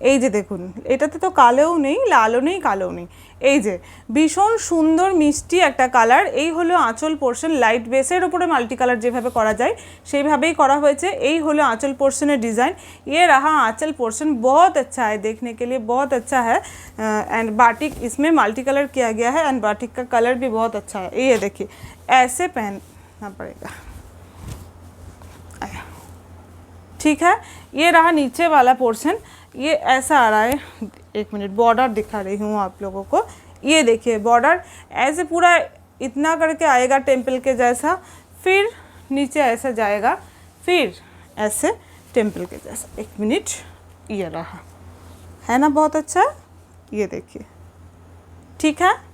এই যে দেখুন, এটাতে তো কালোও নেই, লালও নেই, কালোও নেই, এই যে ভীষণ সুন্দর মিষ্টি একটা কালার। এই হলো আঁচল পোর্শন, লাইট বেসের ওপরে মাল্টি কালার যেভাবে করা যায় সেইভাবেই করা হয়েছে, এই হলো আঁচল পোর্শনের ডিज़ाइन। ये रहा आंचल पोर्शन, बहुत अच्छा है देखने के लिए, बहुत अच्छा है। एंड बाटिक इसमें मल्टी कलर किया गया है, एंड बाटिक का कलर भी बहुत अच्छा है। ये देखिए ऐसे पहनना पड़ेगा, ठीक है। ये रहा नीचे वाला पोर्शन, ये ऐसा आ रहा है, एक मिनट बॉर्डर दिखा रही हूँ आप लोगों को, ये देखिए बॉर्डर ऐसे पूरा इतना करके आएगा टेम्पल के जैसा, फिर नीचे ऐसा जाएगा, फिर ऐसे टेम्पल के जैसा, एक मिनट, ये रहा, है ना बहुत अच्छा, ये देखिए, ठीक है।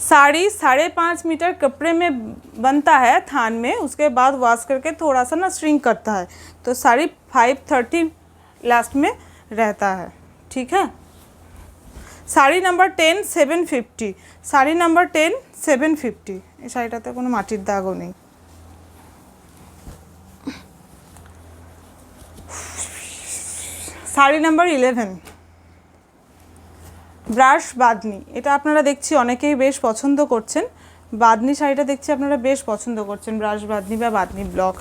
साड़ी 5.5 मीटर कपड़े में बनता है थान में, उसके बाद वॉश करके थोड़ा सा ना श्रिंक करता है, तो साड़ी 530 लास्ट में रहता है, ठीक है। Sari number 10 750, sari number 10 750। এই শাড়িটাতে কোনো মাটির দাগও নেই। শাড়ি নাম্বার 11, ব্রাশ বাঁধনি, এটা আপনারা দেখছি অনেকেই বেশ পছন্দ করছেন। বাঁধনি শাড়িটা দেখছি আপনারা বেশ পছন্দ করছেন, ব্রাশ বাঁধনি বা বাঁধনি ব্লক।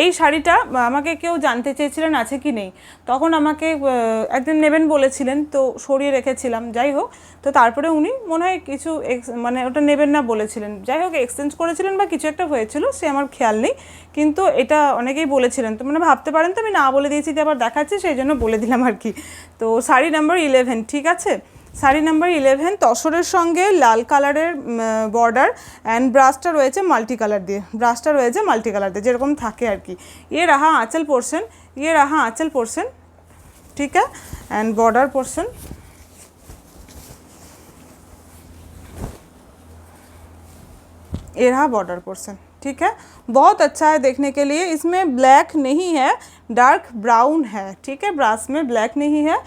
এই শাড়িটা আমাকে কেউ জানতে চেয়েছিলেন আছে কি নেই, তখন আমাকে একদিন নেবেন বলেছিলেন, তো সরিয়ে রেখেছিলাম। যাই হোক, তো তারপরে উনি মনে হয় কিছু মানে ওটা নেবেন না বলেছিলেন, যাই হোক এক্সচেঞ্জ করেছিলেন বা কিছু একটা হয়েছিল, সে আমার খেয়াল নেই, কিন্তু এটা অনেকেই বলেছিলেন। তো মানে ভাবতে পারেন তো আমি না বলে দিয়েছি যে আবার দেখাচ্ছি, সেই জন্য বলে দিলাম আর কি। তো শাড়ি নাম্বার 11, ঠিক আছে, শাড়ি নাম্বার 11 তসরের সঙ্গে লাল কালারের বর্ডার অ্যান্ড ব্রাশটা রয়েছে মাল্টি কালার দিয়ে, ব্রাশটা রয়েছে মাল্টি কালার দিয়ে যেরকম থাকে আর কি। ये रहा आंचल पोर्शन, ये रहा आंचल पोर्शन, ठीक है, एंड बॉर्डर पोर्शन। ये रहा बॉर्डर पोर्शन, ठीक है, बहुत अच्छा है देखने के लिए। इसमें ब्लैक नहीं है, डार्क ब्राउन है, ठीक है, ब्रास में ब्लैक नहीं है,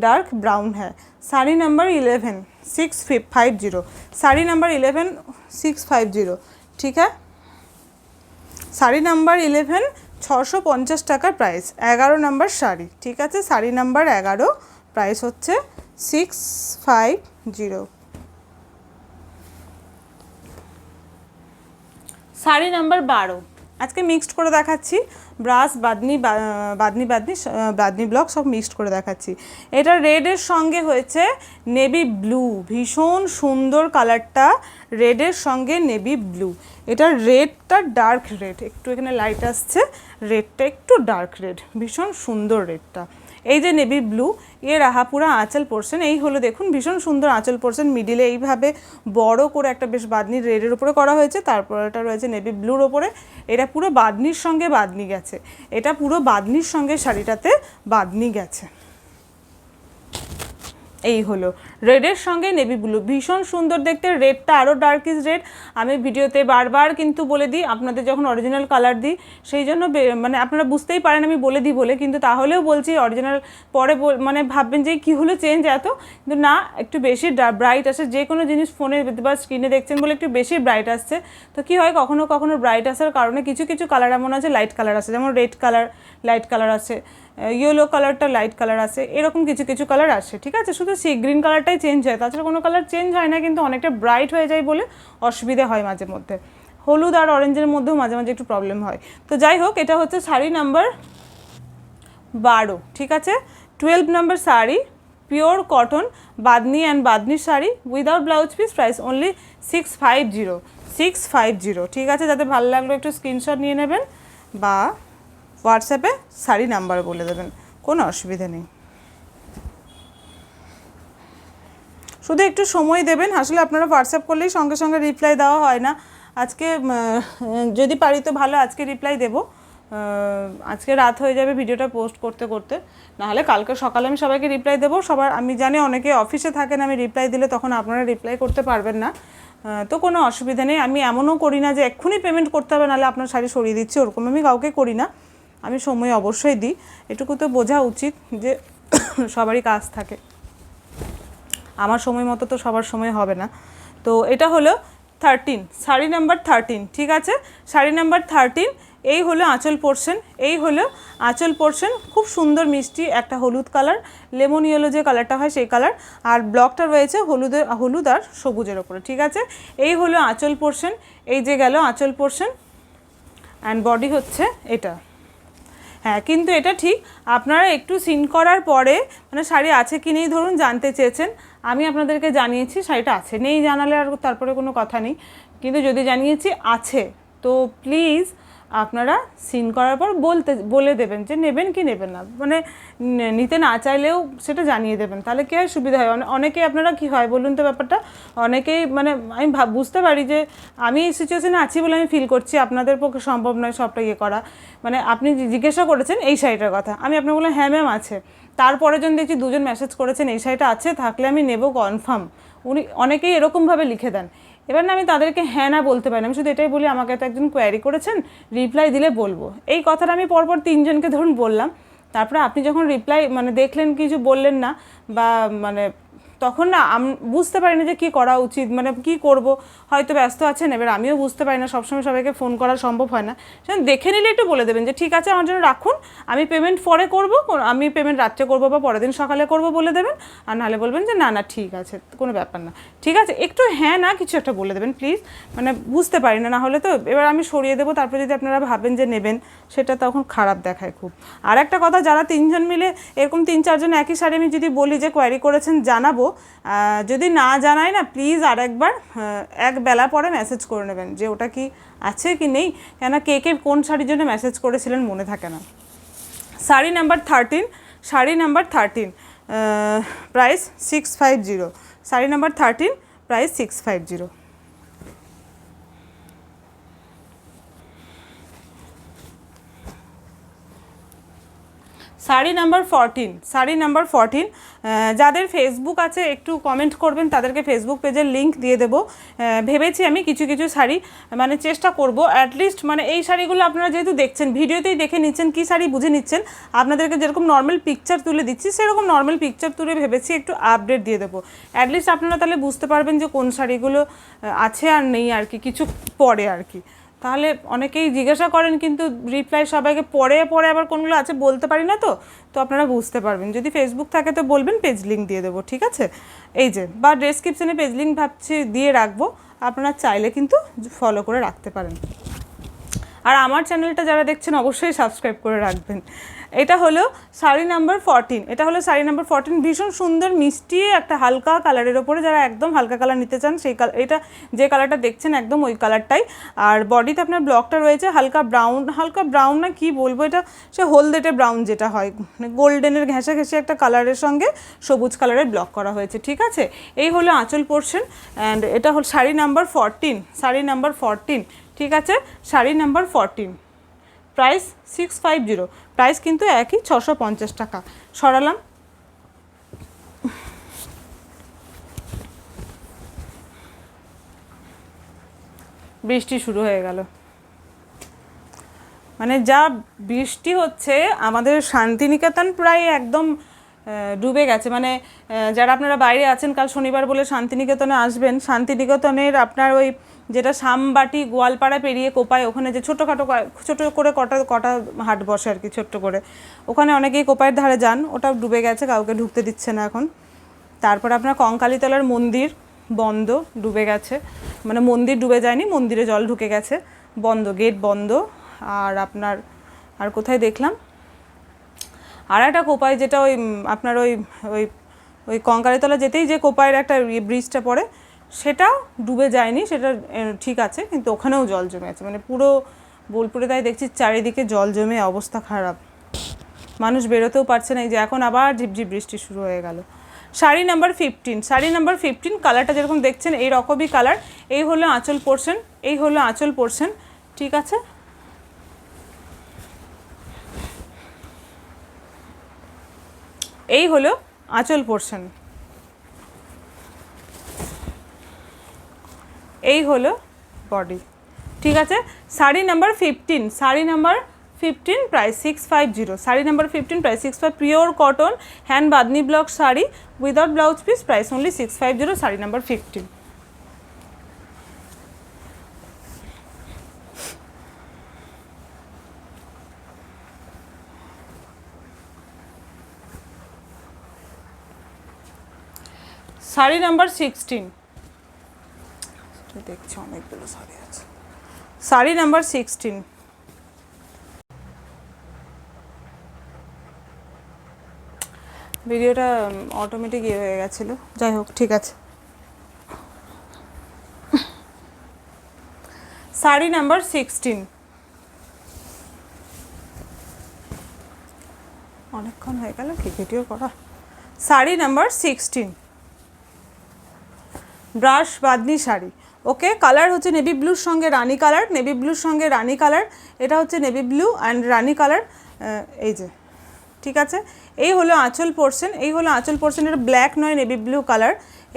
डार्क ब्राउन है। साड़ी नंबर 11 650, साड़ी नंबर 11 650, ठीक है, শাড়ি নাম্বার 11 650 টাকা প্রাইস, 11 নাম্বার শাড়ি, ঠিক আছে, শাড়ি নাম্বার 11 প্রাইস হচ্ছে 650। শাড়ি নাম্বার 12 আজকে মিক্সড করে দেখাচ্ছি, ব্রাশ বাঁধনি বাঁধনি বাঁধনি বাঁধনি ব্লক সব মিক্সড করে দেখাচ্ছি। এটা রেডের সঙ্গে হয়েছে নেভি ব্লু, ভীষণ সুন্দর কালারটা, রেডের সঙ্গে নেভি ব্লু। এটা রেডটা ডার্ক রেড, একটু এখানে লাইট আসছে, রেডটা একটু ডার্ক রেড, ভীষণ সুন্দর রেডটা। এই যে নেভি ব্লু, এর রাহা পুরো আঁচল পোর্শন, এই হলো দেখুন ভীষণ সুন্দর আঁচল পোর্শন, মিডিলে এইভাবে বড় করে একটা বেশ বাঁধনি রেডের উপরে করা হয়েছে, তারপর এটা রয়েছে নেভি ব্লুর ওপরে। এটা পুরো বাঁধনির সঙ্গে বাঁধনি গেছে, এটা পুরো বাঁধনির সঙ্গে শাড়িটাতে বাঁধনি গেছে। এই হলো রেডের সঙ্গে নেভি ব্লু, ভীষণ সুন্দর দেখতে, রেডটা আরও ডার্কিশ রেড। আমি ভিডিওতে বারবার কিন্তু বলে দিই, আপনাদের যখন অরিজিনাল কালার দিই সেই জন্য মানে আপনারা বুঝতেই পারেন আমি বলে দিই বলে, কিন্তু তাহলেও বলছি অরিজিনাল পরে মানে ভাববেন যে কী হলো চেঞ্জ এত, কিন্তু না, একটু বেশি ব্রাইট আসে, যে কোনো জিনিস ফোনে বা স্ক্রিনে দেখছেন বলে একটু বেশি ব্রাইট আসছে। তো কী হয় কখনো কখনো ব্রাইট আসার কারণে কিছু কিছু কালার এমন আছে লাইট কালার আছে, যেমন রেড কালার লাইট কালার আছে, ইয়েলো কালারটা লাইট কালার আছে, এরকম কিছু কিছু কালার আসে, ঠিক আছে, শুধু সি গ্রিন কালারটাই চেঞ্জ হয়, তাছাড়া কোনো কালার চেঞ্জ হয় না, কিন্তু অনেকটা ব্রাইট হয়ে যায় বলে অসুবিধা হয় মাঝে মধ্যে। হলুদ আর অরেঞ্জের মধ্যেও মাঝে মাঝে একটু প্রবলেম হয়। তো যাই হোক, এটা হচ্ছে শাড়ি নাম্বার 12, ঠিক আছে, 12 number sari, pure cotton bandhani and বাঁধনির sari without blouse piece, price only 650, ঠিক আছে। যাদের ভালো লাগলো একটু স্ক্রিনশট নিয়ে নেবেন বা হোয়াটসঅ্যাপে শাড়ি নাম্বার বলে দেবেন, কোনো অসুবিধা নেই, শুধু একটু সময় দেবেন। আসলে আপনারা হোয়াটসঅ্যাপ করলেই সঙ্গে সঙ্গে রিপ্লাই দেওয়া হয় না, আজকে যদি পারি তো ভালো আজকে রিপ্লাই দেবো, আজকে রাত হয়ে যাবে ভিডিওটা পোস্ট করতে করতে, নাহলে কালকে সকালে আমি সবাইকে রিপ্লাই দেবো। সবার আমি জানি অনেকে অফিসে থাকেন, আমি রিপ্লাই দিলে তখন আপনারা রিপ্লাই করতে পারবেন না, তো কোনো অসুবিধা নেই। আমি এমনও করি না যে এক্ষুনি পেমেন্ট করতে হবে নাহলে আপনার শাড়ি সরিয়ে দিচ্ছি, ওরকম আমি কাউকে করি না, আমি সময় অবশ্যই দিই, এটুকু তো বোঝা উচিত যে সবারই কাজ থাকে, আমার সময় মতো তো সবার সময় হবে না। তো এটা হলো 13, শাড়ি নাম্বার 13, ঠিক আছে, শাড়ি নাম্বার 13, এই হলো আঁচল পোর্শন, এই হলো আঁচল পোর্শন, খুব সুন্দর মিষ্টি একটা হলুদ কালার, লেমন ইয়েলো যে কালারটা হয় সেই কালার, আর ব্লকটা রয়েছে হলুদ আর সবুজের ওপরে, ঠিক আছে। এই হলো আঁচল পোর্শন, এই যে গেল আঁচল পোর্শন, অ্যান্ড বডি হচ্ছে এটা। হ্যাঁ, কিন্তু এটা ঠিক আপনারা একটু সিন করার পরে মানে শাড়ি আছে কি নেই ধরুন জানতে চেয়েছেন, আমি আপনাদেরকে জানিয়েছি শাড়িটা আছে, নেই জানালে আর তারপরে কোনো কথা নেই, কিন্তু যদি জানিয়েছি আছে তো প্লিজ আপনারা সিন করার পর বলে দেবেন যে নেবেন কি নেবেন না, মানে নিতে না চাইলেও সেটা জানিয়ে দেবেন, তাহলে কী হয় সুবিধা হয়। অনেকেই আপনারা কী হয় বলুন তো ব্যাপারটা, অনেকেই মানে আমি বুঝতে পারি যে আমি এই সিচুয়েশানে আছি বলে আমি ফিল করছি, আপনাদের পক্ষে সম্ভব নয় সবটা ইয়ে করা, মানে আপনি জিজ্ঞাসা করেছেন এই শাড়িটার কথা, আমি আপনাকে বললাম হ্যাঁ ম্যাম আছে, তারপরে যখন দেখছি দুজন মেসেজ করেছেন এই শাড়িটা আছে থাকলে আমি নেব কনফার্ম, উনি অনেকেই এরকমভাবে লিখে দেন, এবার না আমি তাদেরকে হ্যাঁ না বলতে পারি না, আমি শুধু এটাই বলি আমাকে তো একজন কোয়ারি করেছেন রিপ্লাই দিলে বলবো, এই কথাটা আমি পরপর 3 জনকে ধরুন বললাম, তারপরে আপনি যখন রিপ্লাই মানে দেখলেন কিছু বললেন না বা মানে তখন না বুঝতে পারি না যে কী করা উচিত, মানে কী করব, হয়তো ব্যস্ত আছেন, এবার আমিও বুঝতে পারি না, সবসময় সবাইকে ফোন করা সম্ভব হয় না। সেখানে দেখে নিলে একটু বলে দেবেন যে ঠিক আছে আমার জন্য রাখুন, আমি পেমেন্ট পরে করব, আমি পেমেন্ট রাত্রে করবো বা পরের দিন সকালে করব বলে দেবেন। আর নাহলে বলবেন যে না না ঠিক আছে, কোনো ব্যাপার না, ঠিক আছে, একটু হ্যাঁ না কিছু একটা বলে দেবেন প্লিজ, মানে বুঝতে পারি না, না হলে তো এবার আমি সরিয়ে দেবো, তারপরে যদি আপনারা ভাবেন যে নেবেন সেটা তখন খারাপ দেখায় খুব। আর একটা কথা, যারা 3 জন মিলে এরকম 3-4 জন একই শাড়ি আমি যদি বলি যে কোয়ারি করেছেন জানাবো, যদি না জানাই না প্লিজ আরেকবার এক বেলা পরে মেসেজ করে নেবেন যে ওটা কি আছে কি নেই, কেন কে কে কোন শাড়ির জন্য মেসেজ করেছিলেন মনে থাকে না। Sari number 13, sari number 13, price 650, sari number 13, price 650। Sari number 14, sari number 14, যাদের ফেসবুক আছে একটু কমেন্ট করবেন, তাদেরকে ফেসবুক পেজের লিঙ্ক দিয়ে দেবো। ভেবেছি আমি কিছু কিছু শাড়ি মানে চেষ্টা করব অ্যাটলিস্ট, মানে এই শাড়িগুলো আপনারা যেহেতু দেখছেন ভিডিওতেই দেখে নিচ্ছেন কী শাড়ি বুঝে নিচ্ছেন, আপনাদেরকে যেরকম নর্মাল পিকচার তুলে দিচ্ছি সেরকম নর্মাল পিকচার তুলে ভেবেছি একটু আপডেট দিয়ে দেবো, অ্যাটলিস্ট আপনারা তাহলে বুঝতে পারবেন যে কোন শাড়িগুলো আছে আর নেই আর কি, কিছু পরে আর কি। তাহলে অনেকেই জিজ্ঞাসা করেন কিন্তু রিপ্লাই সবাইকে পরে পরে আবার কোনগুলো আছে বলতে পারি না, তো আপনারা বুঝতে পারবেন। যদি ফেসবুক থাকে তো বলবেন, পেজ লিঙ্ক দিয়ে দেবো, ঠিক আছে, এই যে, বা ডেসক্রিপশানে পেজ লিঙ্ক ভাবছি দিয়ে রাখবো, আপনারা চাইলে কিন্তু ফলো করে রাখতে পারেন। আর আমার চ্যানেলটা যারা দেখছেন অবশ্যই সাবস্ক্রাইব করে রাখবেন। এটা হলো শাড়ি নাম্বার 14, এটা হলো শাড়ি নাম্বার 14, ভীষণ সুন্দর মিষ্টি একটা হালকা কালারের ওপরে, যারা একদম হালকা কালার নিতে চান সেই কালার, এটা যে কালারটা দেখছেন একদম ওই কালারটাই। আর বডিতে আপনার ব্লকটা রয়েছে হালকা ব্রাউন না কি বলবো, এটা সে হলদেটে ব্রাউন যেটা হয়, গোল্ডেনের ঘেঁষা ঘেঁষে একটা কালারের সঙ্গে সবুজ কালারের ব্লক করা হয়েছে, ঠিক আছে। এই হলো আঁচল পোর্শন, অ্যান্ড এটা হল শাড়ি নাম্বার 14, শাড়ি নাম্বার 14, ঠিক আছে, শাড়ি নাম্বার 14, প্রাইস 650, প্রাইস কিন্তু একই 650 টাকা। সরালাম, বৃষ্টি শুরু হয়ে গেল, মানে যা বৃষ্টি হচ্ছে আমাদের শান্তিনিকেতন প্রায় একদম ডুবে গেছে, মানে যারা আপনারা বাইরে আছেন কাল শনিবার বলে শান্তিনিকেতনে আসবেন, শান্তিনিকেতনের আপনার ওই যেটা সামবাটি গোয়ালপাড়া পেরিয়ে কোপায়, ওখানে যে ছোটো করে কটা হাট বসে আর কি ছোট্ট করে, ওখানে অনেকেই কোপায়ের ধারে যান, ওটা ডুবে গেছে, কাউকে ঢুকতে দিচ্ছে না এখন। তারপর আপনার কঙ্কালীতলার মন্দির বন্ধ, ডুবে গেছে, মানে মন্দির ডুবে যায়নি, মন্দিরে জল ঢুকে গেছে, বন্ধ, গেট বন্ধ। আর আপনার আর কোথায় দেখলাম আর একটা কোপাই, যেটা ওই আপনার ওই ওই ওই কঙ্কালীতলা যেতেই যে কোপাইয়ের একটা ব্রিজটা পড়ে, সেটাও ডুবে যায়নি, সেটা ঠিক আছে, কিন্তু ওখানেও জল জমে আছে, মানে পুরো বোলপুরে তাই দেখছি চারিদিকে জল জমে অবস্থা খারাপ, মানুষ বেরোতেও পারছে না। এই যে এখন আবার ঝিপঝিপ বৃষ্টি শুরু হয়ে গেল। শাড়ি নাম্বার 15, শাড়ি নাম্বার 15, কালারটা যেরকম দেখছেন এই রকমই কালার, এই হলো আঁচল পোর্শন, এই হলো আঁচল পোর্শন, ঠিক আছে। এই হলো আঁচল পোর্শন, এই হলো বডি, ঠিক আছে। Sari number 15, sari number 15, price 650, sari number 15, price 65, pure cotton hand bandhani block sari without blouse piece, price only 650, sari number 15। Sari number 16, দেখছি অনেকগুলো শাড়ি আছে, শাড়ি নাম্বার 16, ভিডিওটা অটোমেটিক ইয়ে হয়ে গেছিলো, যাই হোক ঠিক আছে। শাড়ি নাম্বার 16, অনেকক্ষণ হয়ে গেল কি ভিডিও করা। শাড়ি নাম্বার 16, ব্রাশ বাদনি শাড়ি, ওকে, কালার হচ্ছে নেভি ব্লুর সঙ্গে রানি কালার, নেভি ব্লুর সঙ্গে রানি কালার, এটা হচ্ছে navy blue and Rani colour, এই যে, ঠিক আছে। এই হলো আঁচল পোর্শন, এই হলো আঁচল পোর্শন, এটা ব্ল্যাক নয় নেভি ব্লু কালার।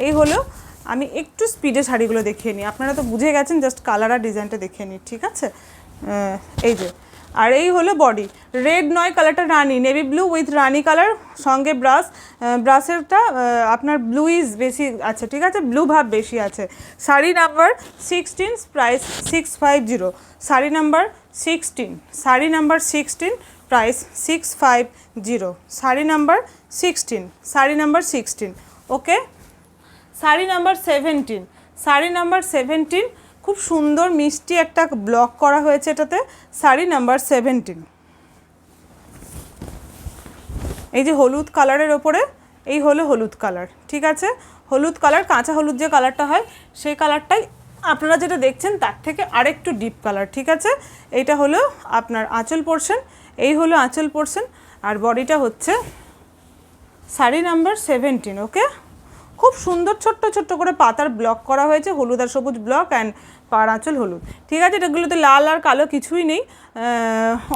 এই হলো, আমি একটু স্পিডে শাড়িগুলো দেখিয়ে নিই, আপনারা তো বুঝে গেছেন, জাস্ট কালার আর ডিজাইনটা দেখিয়ে নিই, ঠিক আছে। এই যে, আর এই হলো বডি। রেড নয়, কালারটা রানি, navy blue with rani colour, সঙ্গে ব্রাশেরটা আপনার ব্লুইজ বেশি আছে, ঠিক আছে, ব্লু ভাব বেশি আছে। Sari number 16, price 650। Sari number 16, sari number 16, price 650। Sari number 16, sari number 16। ওকে, শাড়ি নাম্বার 17, শাড়ি নাম্বার 17, খুব সুন্দর মিষ্টি একটা ব্লক করা হয়েছে এটাতে। শাড়ি নাম্বার 17, এই যে হলুদ কালারের ওপরে, এই হলো হলুদ কালার, ঠিক আছে, হলুদ কালার, কাঁচা হলুদ যে কালারটা হয় সেই কালারটাই আপনারা যেটা দেখছেন তার থেকে আরেকটু ডিপ কালার, ঠিক আছে। এইটা হলো আপনার আঁচল পোর্শন, এই হলো আঁচল পোর্শন, আর বডিটা হচ্ছে শাড়ি নাম্বার 17। ওকে, খুব সুন্দর ছোট্ট ছোট্ট করে পাতার ব্লক করা হয়েছে, হলুদ আর সবুজ ব্লক অ্যান্ড পাড় আঁচল হলুদ, ঠিক আছে। এটাগুলোতে লাল আর কালো কিছুই নেই,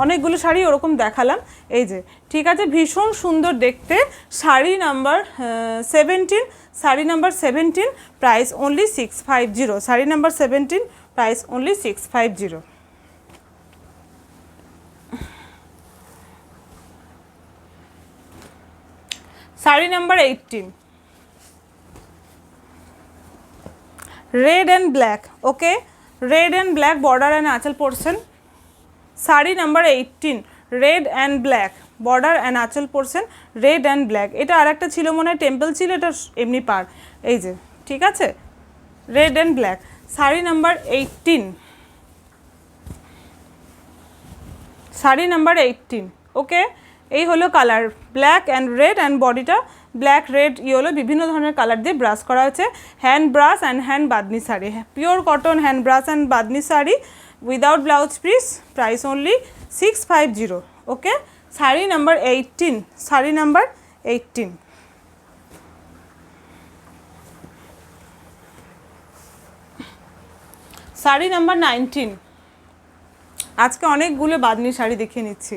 অনেকগুলো শাড়ি ওরকম দেখালাম, এই যে, ঠিক আছে, ভীষণ সুন্দর দেখতে। Sari number 17, sari number 17, price only 650। Sari number 17, price only 650। Sari number 18, red and black. Okay, red and black border and aanchal portion. Sari number 18, red and black border and aanchal portion, red and black. এটা আর একটা ছিল মনে হয়, টেম্পল ছিল, এটা এমনি পার, এই যে, ঠিক আছে, red and black. Sari number 18, sari number 18। ওকে, এই হলো colour, black and red, and বডিটা ব্ল্যাক রেড ইয়েলো বিভিন্ন ধরনের কালার দিয়ে ব্রাশ করা হয়েছে। Hand brush and hand Bamni sari, pure cotton hand brush and Bamni sari without blouse piece, price only 650। Okay, sari number 18, sari number 18। Sari number 19, আজকে অনেকগুলো বাদনি শাড়ি দেখিয়ে নিচ্ছি।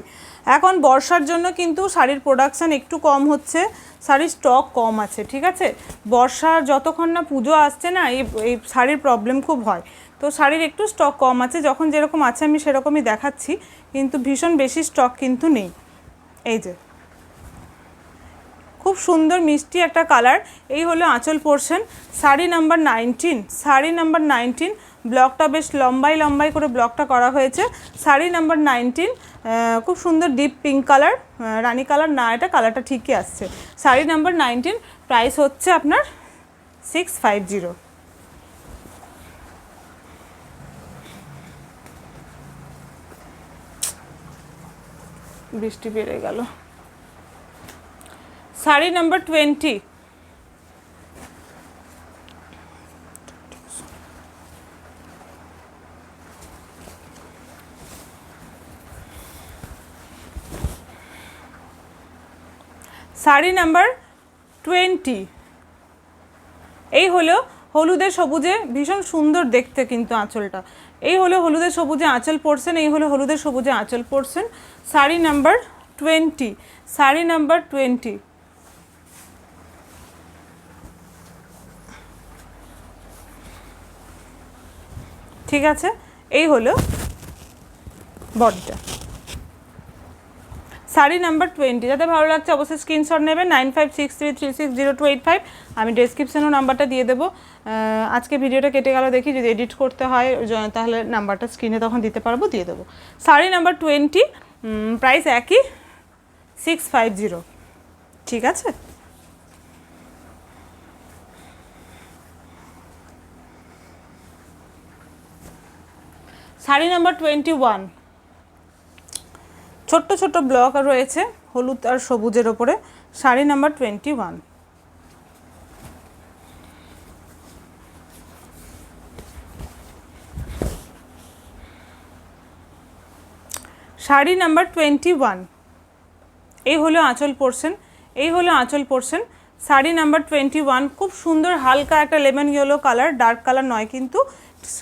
এখন বর্ষার জন্য কিন্তু শাড়ির প্রোডাকশান একটু কম হচ্ছে, শাড়ির স্টক কম আছে, ঠিক আছে। বর্ষার যতক্ষণ না পুজো আসছে না, এই শাড়ির প্রবলেম খুব হয়, তো শাড়ির একটু স্টক কম আছে, যখন যেরকম আছে আমি সেরকমই দেখাচ্ছি, কিন্তু ভীষণ বেশি স্টক কিন্তু নেই। এই যে, খুব সুন্দর মিষ্টি একটা কালার, এই হলো আঁচল portion. Sari number 19, sari number 19, ব্লকটা বেশ লম্বাই লম্বাই করে ব্লকটা করা হয়েছে। শাড়ি নাম্বার 19, খুব সুন্দর ডিপ পিঙ্ক কালার, রানী কালার না, এটা কালারটা ঠিকই আসছে। শাড়ি নাম্বার 19, প্রাইস হচ্ছে আপনার 650। বৃষ্টি বেড়ে গেল। শাড়ি নাম্বার 20, শাড়ি নাম্বার 20, এই হলো হলুদের সবুজে, ভীষণ সুন্দর দেখতে কিন্তু আঁচলটা, এই হলো হলুদের সবুজে আঁচল পোর্শন, এই হলো হলুদের সবুজে আঁচল portion. Sari number 20, sari number 20। ঠিক আছে, এই হলো বডিটা। শাড়ি নাম্বার 20, যাতে ভালো লাগছে অবশ্যই স্ক্রিনশট নেবেন, 9563360285। আমি ডেসক্রিপশনেও নাম্বারটা দিয়ে দেবো। আজকে ভিডিওটা কেটে গেল দেখি, যদি এডিট করতে হয় তাহলে নাম্বারটা স্ক্রিনে তখন দিতে পারবো, দিয়ে দেবো। শাড়ি নাম্বার 20, প্রাইস একই 650। ঠিক আছে, শাড়ি নাম্বার 21, ছোট্ট ছোট্ট ব্লক রয়েছে হলুদ আর সবুজের ওপরে। শাড়ি নাম্বার 21, শাড়ি নাম্বার 21, এই হলো আঁচল পোর্শন, এই হলো আঁচল পোর্শন। শাড়ি নাম্বার 21, খুব সুন্দর হালকা একটা lemon yellow colour, dark colour নয় কিন্তু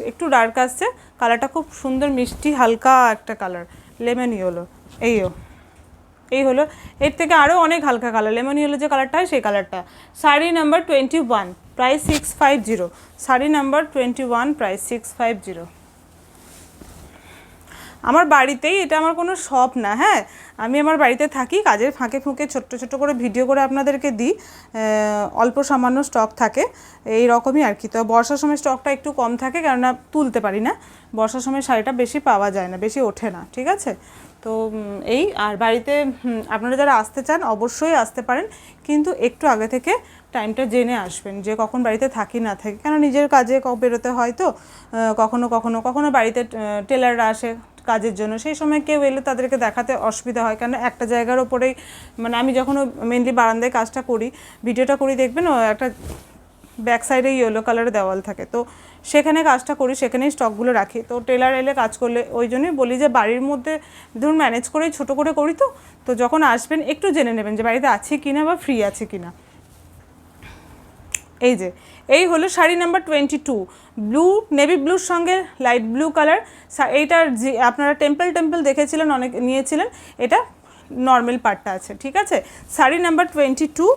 একটু ডার্ক আসছে, কালারটা খুব সুন্দর মিষ্টি হালকা একটা কালার, লেমন ইয়েলো। এই হলো, এর থেকে আরও অনেক হালকা কালার, লেমন ইয়েলো যে কালারটা হয় সেই কালারটা। Sari number 21, price 650। Sari number 21, price 650। আমার বাড়িতেই, এটা আমার কোনো শপ না, হ্যাঁ আমি আমার বাড়িতে থাকি, কাজের ফাঁকে ফুঁকে ছোট্ট ছোট্ট করে ভিডিও করে আপনাদেরকে দিই, অল্প সামান্য স্টক থাকে এই রকমই আর কি। তো বর্ষার সময় স্টকটা একটু কম থাকে, কেননা তুলতে পারি না, বর্ষার সময় শাড়িটা বেশি পাওয়া যায় না, বেশি ওঠে না, ঠিক আছে। তো এই আর বাড়িতে আপনারা যারা আসতে চান অবশ্যই আসতে পারেন, কিন্তু একটু আগে থেকে টাইমটা জেনে আসবেন যে কখন বাড়িতে থাকি না থাকি, কেন নিজের কাজে বেরোতে হয় তো, কখনো কখনো কখনো বাড়িতে টেলাররা আসে কাজের জন্য, সেই সময় কেউ এলে তাদেরকে দেখাতে অসুবিধা হয়, কারণ একটা জায়গার ওপরেই, মানে আমি যখন মেনলি বারান্দায় কাজটা করি, ভিডিওটা করি, দেখবেন ও একটা ব্যাক সাইডে ইয়েলো কালারের দেওয়াল থাকে, তো সেখানে কাজটা করি, সেখানেই স্টকগুলো রাখি। তো টেলার এলে কাজ করলে ওই জন্যই বলি যে বাড়ির মধ্যে ধরুন ম্যানেজ করেই ছোটো করে করি, তো যখন আসবেন একটু জেনে নেবেন যে বাড়িতে আছে কিনা বা ফ্রি আছে কিনা। এই যে এই হলো শাড়ি নাম্বার 22, ব্লু, নেভি ব্লুর সঙ্গে লাইট ব্লু কালার। এইটার যে আপনারা টেম্পল দেখেছিলেন, অনেক নিয়েছিলেন, এটা নর্মাল পার্টটা আছে, ঠিক আছে। শাড়ি নাম্বার 22,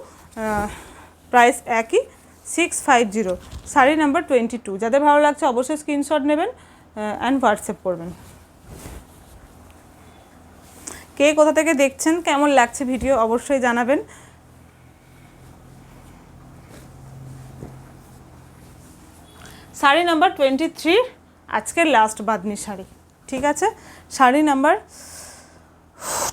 প্রাইস একই 650, শাড়ি নাম্বার 22। যাদের ভালো লাগছে অবশ্যই স্ক্রিনশট নেবেন অ্যান্ড হোয়াটসঅ্যাপ করবেন। কে কোথা থেকে দেখছেন, কেমন লাগছে ভিডিও অবশ্যই জানাবেন। শাড়ি নাম্বার 23, আজকের লাস্ট বাদনি শাড়ি, ঠিক আছে। শাড়ি নাম্বার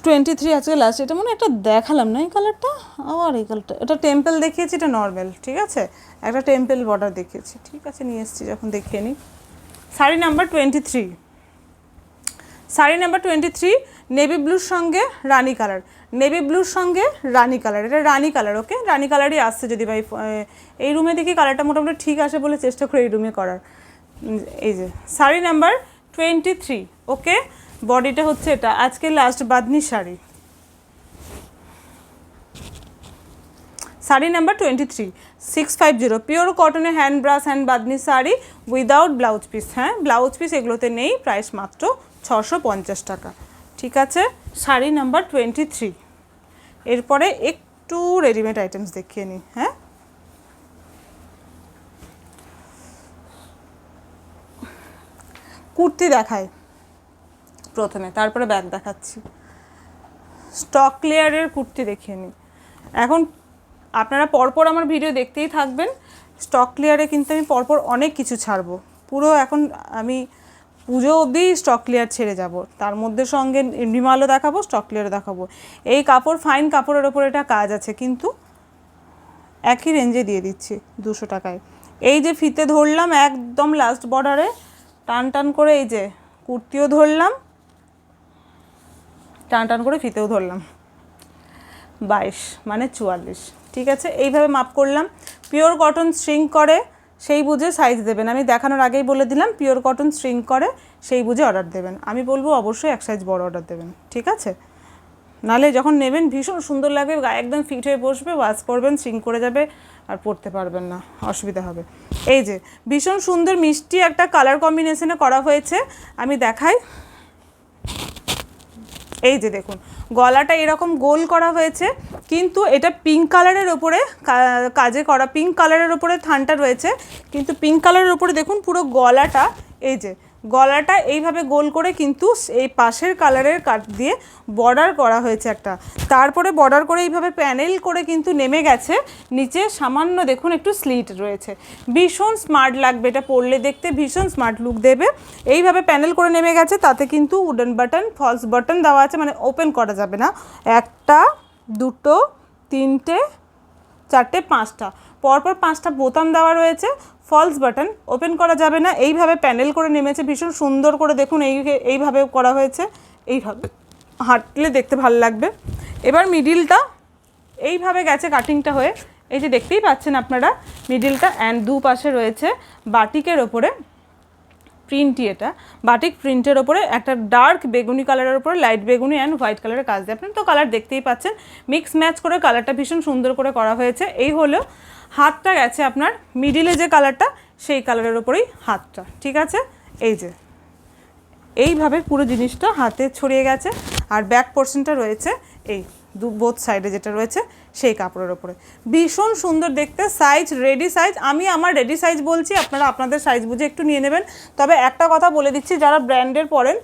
23 আজকে লাস্ট। এটা মনে একটা দেখালাম না এই কালারটা, আবার এই কালারটা, এটা টেম্পল দেখিয়েছি, এটা নর্মাল, ঠিক আছে, একটা টেম্পল বর্ডার দেখিয়েছি, ঠিক আছে, নিয়ে এসেছি যখন দেখিয়ে নিই। Sari number 23, sari number 23, navy ব্লুর সঙ্গে রানি কালার, নেভি ব্লুর সঙ্গে রানি কালার, এটা রানি কালার, ওকে, রানি কালারই আসছে। যদি ভাই এই রুমে দেখি কালারটা মোটামুটি ঠিক আসে বলে চেষ্টা করে এই রুমে করার। এই যে শাড়ি নাম্বার 23, ওকে, বডিটা হচ্ছে এটা, আজকে last Bamni sari. Sari number 23, 650, pure কটনের hand brush hand Bamni sari without blouse piece, হ্যাঁ ব্লাউজ পিস এগুলোতে নেই, প্রাইস মাত্র 650 টাকা, ঠিক আছে। শাড়ি নাম্বার 23, এরপরে একটু রেডিমেড আইটেমস দেখিয়ে নিই, হ্যাঁ কুর্তি দেখায় প্রথমে, তারপরে ব্যাগ দেখাচ্ছি। স্টক ক্লিয়ারের কুর্তি দেখিয়ে নিই। এখন আপনারা পরপর আমার ভিডিও দেখতেই থাকবেন, স্টক ক্লিয়ারে কিন্তু আমি পরপর অনেক কিছু ছাড়বো, পুরো এখন আমি পুজো অবধি স্টক ক্লিয়ার ছেড়ে যাব, তার মধ্যে সঙ্গে নিমালও দেখাবো, স্টক ক্লিয়ারও দেখাবো। এই কাপড় ফাইন কাপড়ের ওপর এটা কাজ আছে, কিন্তু একই রেঞ্জে দিয়ে দিচ্ছি 200 টাকায়। এই যে ফিতে ধরলাম একদম লাস্ট বর্ডারে, টান টান করে, এই যে কুর্তিও ধরলাম, টান টান করে ফিতেও ধরলাম, 22 মানে 44, ঠিক আছে। এইভাবে মাপ করলাম, পিওর কটন স্ট্রিং করে সেই বুঝে সাইজ দেবেন, আমি দেখানোর আগেই বলে দিলাম, পিওর কটন স্ট্রিং করে সেই বুঝে অর্ডার দেবেন। আমি বলবো অবশ্যই এক সাইজ বড় অর্ডার দেবেন, ঠিক আছে, নাহলে যখন নেবেন ভীষণ সুন্দর লাগবে, গায়ে একদম ফিট হয়ে বসবে, ওয়াশ করবেন স্ট্রিং করে যাবে, আর পরতে পারবেন না, অসুবিধা হবে। এই যে ভীষণ সুন্দর মিষ্টি একটা কালার কম্বিনেশনে করা হয়েছে, আমি দেখাই। এই যে দেখুন গলাটা এরকম গোল করা হয়েছে, কিন্তু এটা পিঙ্ক কালারের ওপরে কাজে করা, পিঙ্ক কালারের ওপরে থানটা রয়েছে, কিন্তু পিঙ্ক কালারের ওপরে দেখুন পুরো গলাটা, এই যে গলাটা এইভাবে গোল করে কিন্তু এই পাশের কালারের কাট দিয়ে বর্ডার করা হয়েছে একটা, তারপরে বর্ডার করে এইভাবে প্যানেল করে কিন্তু নেমে গেছে নিচে, সামান্য দেখুন একটু স্লিট রয়েছে, ভীষণ স্মার্ট লাগবে এটা পরলে, দেখতে ভীষণ স্মার্ট লুক দেবে। এইভাবে প্যানেল করে নেমে গেছে, তাতে কিন্তু উডেন বাটন, ফলস বাটন দেওয়া আছে, মানে ওপেন করা যাবে না, 1 2 3 4 5টা পরপর 5টা বোতাম দেওয়া রয়েছে, ফলস বাটন, ওপেন করা যাবে না, এইভাবে প্যানেল করে নেমেছে ভীষণ সুন্দর করে, দেখুন এইভাবে করা হয়েছে, এইভাবে হাঁটলে দেখতে ভালো লাগবে। এবার মিডিলটা এইভাবে গেছে কাটিংটা হয়ে, এই যে দেখতেই পাচ্ছেন আপনারা মিডিলটা, অ্যান্ড দুপাশে রয়েছে বাটিকের ওপরে প্রিন্টই, এটা বাটিক প্রিন্টের ওপরে একটা ডার্ক বেগুনি কালারের ওপরে লাইট বেগুনি অ্যান্ড হোয়াইট কালারের কাজ দিয়ে, আপনি তো কালার দেখতেই পাচ্ছেন, মিক্স ম্যাচ করে কালারটা ভীষণ সুন্দর করে করা হয়েছে। এই হলো হাতটা গেছে আপনার মিডিলে যে কালারটা সেই কালারের ওপরেই হাতটা, ঠিক আছে। এই যে এইভাবে পুরো জিনিসটা হাতে ছড়িয়ে গেছে, আর ব্যাক পোর্শনটা রয়েছে এই বোথ সাইডে যেটা রয়েছে সেই কাপড়ের ওপরে। ভীষণ সুন্দর দেখতে, সাইজ রেডি সাইজ, আমি আমার রেডি সাইজ বলছি, আপনারা আপনাদের সাইজ বুঝে একটু নিয়ে নেবেন। তবে একটা কথা বলে দিচ্ছি, যারা ব্র্যান্ডের পরেন,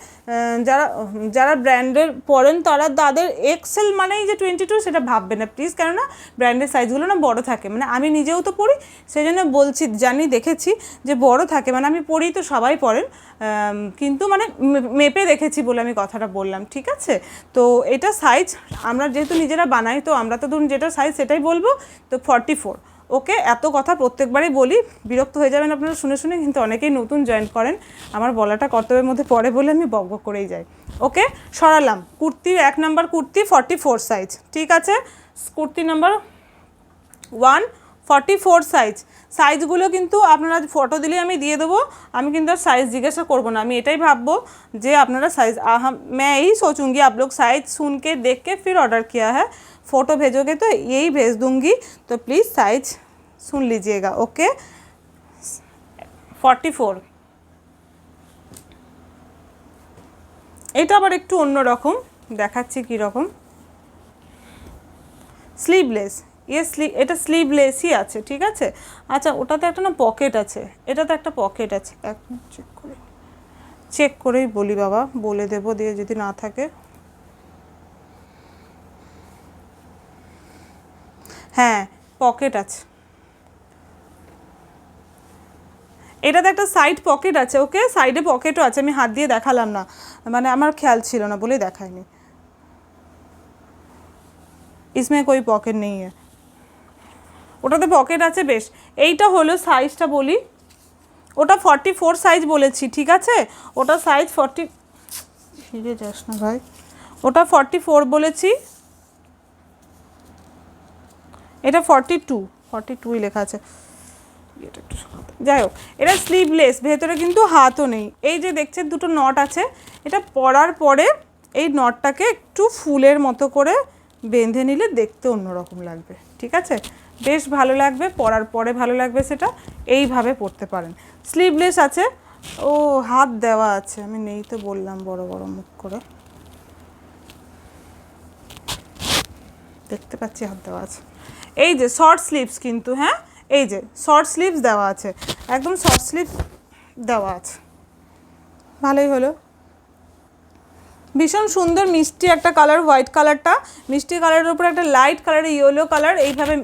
যারা ব্র্যান্ডের পরেন তাদের এক্সেল মানেই যে 22 সেটা ভাববেন না প্লিজ, কেননা ব্র্যান্ডের সাইজগুলো না বড় থাকে, মানে আমি নিজেও তো পরি সেই জন্য বলছি, জানি দেখেছি যে বড় থাকে, মানে আমি পরি তো সবাই পরেন, কিন্তু মানে মেপে দেখেছি বলে আমি কথাটা বললাম, ঠিক আছে। তো এটা সাইজ আমরা যেহেতু নিজেরা বানাই, তো আমরা তো ধরুন যেটা সাইজ সেটাই বলবো, তো 44। ওকে, এত কথা প্রত্যেকবারই বলি, বিরক্ত হয়ে যাবেন আপনারা শুনে শুনে, কিন্তু অনেকেই নতুন জয়েন করেন, আমার বলাটা কর্তব্যের মধ্যে পড়ে বলে আমি বক বক করেই যাই। ওকে, সরালাম। কুর্তি 1 নাম্বার কুর্তি 44 সাইজ, ঠিক আছে। Kurti number 1 44 size. সাইজগুলো কিন্তু আপনারা ফটো দিলেই আমি দিয়ে দেবো, আমি কিন্তু আর साइज जिज्ञासा করবো না, আমি এটাই ভাববো যে আপনারা साइज, मैं यही सोचूंगी आप लोग साइज सुन के देख के फिर ऑर्डर किया है, फ़ोटो भेजोगे तो यही भेज दूंगी, तो प्लीज़ साइज सुन लीजिएगा। ओके, 44। এটা আবার একটু অন্যরকম দেখাচ্ছি, কীরকম স্লিভলেস, এটা স্লিভলেসই আছে, ঠিক আছে। আচ্ছা, ওটাতে একটা না পকেট আছে, এটাতে একটা পকেট আছে, এক মিনিট চেক করেই বলি বাবা, বলে দেবো দিয়ে যদি না থাকে। হ্যাঁ, পকেট আছে, এটাতে একটা সাইড পকেট আছে। ওকে, সাইডে পকেটও আছে, আমি হাত দিয়ে দেখালাম না, মানে আমার খেয়াল ছিল না বলেই দেখায়নি। इसमें कोई पॉकेट नहीं है, ওটাতে পকেট আছে বেশ। এইটা হলো সাইজটা বলি, ওটা 44 সাইজ বলেছি, ঠিক আছে। ওটা সাইজ 40, ফিরে যাস না ভাই, ওটা 44 বলেছি, এটা 42ই লেখা আছে, যাই হোক। এটা স্লিভলেস, ভেতরে কিন্তু হাতও নেই, এই যে দেখছেন দুটো নট আছে, এটা পরার পরে এই নটটাকে একটু ফুলের মতো করে বেঁধে নিলে দেখতে অন্যরকম লাগবে, ঠিক আছে, বেশ ভালো লাগবে, পরার পরে ভালো লাগবে, সেটা এইভাবে পরতে পারেন। স্লিভলেস আছে, ও হাত দেওয়া আছে, আমি নেই তো বললাম বড় বড় মুখ করে, দেখতে পাচ্ছি হাত দেওয়া আছে। এই যে শর্ট স্লিভস কিন্তু, হ্যাঁ এই যে শর্ট স্লিভস দেওয়া আছে, একদম শর্ট স্লিভ দেওয়া আছে, ভালোই হলো। ভীষণ সুন্দর মিষ্টি একটা কালার, হোয়াইট কালারটা, মিষ্টি কালারের উপর একটা লাইট কালারের ইয়েলো কালার এইভাবে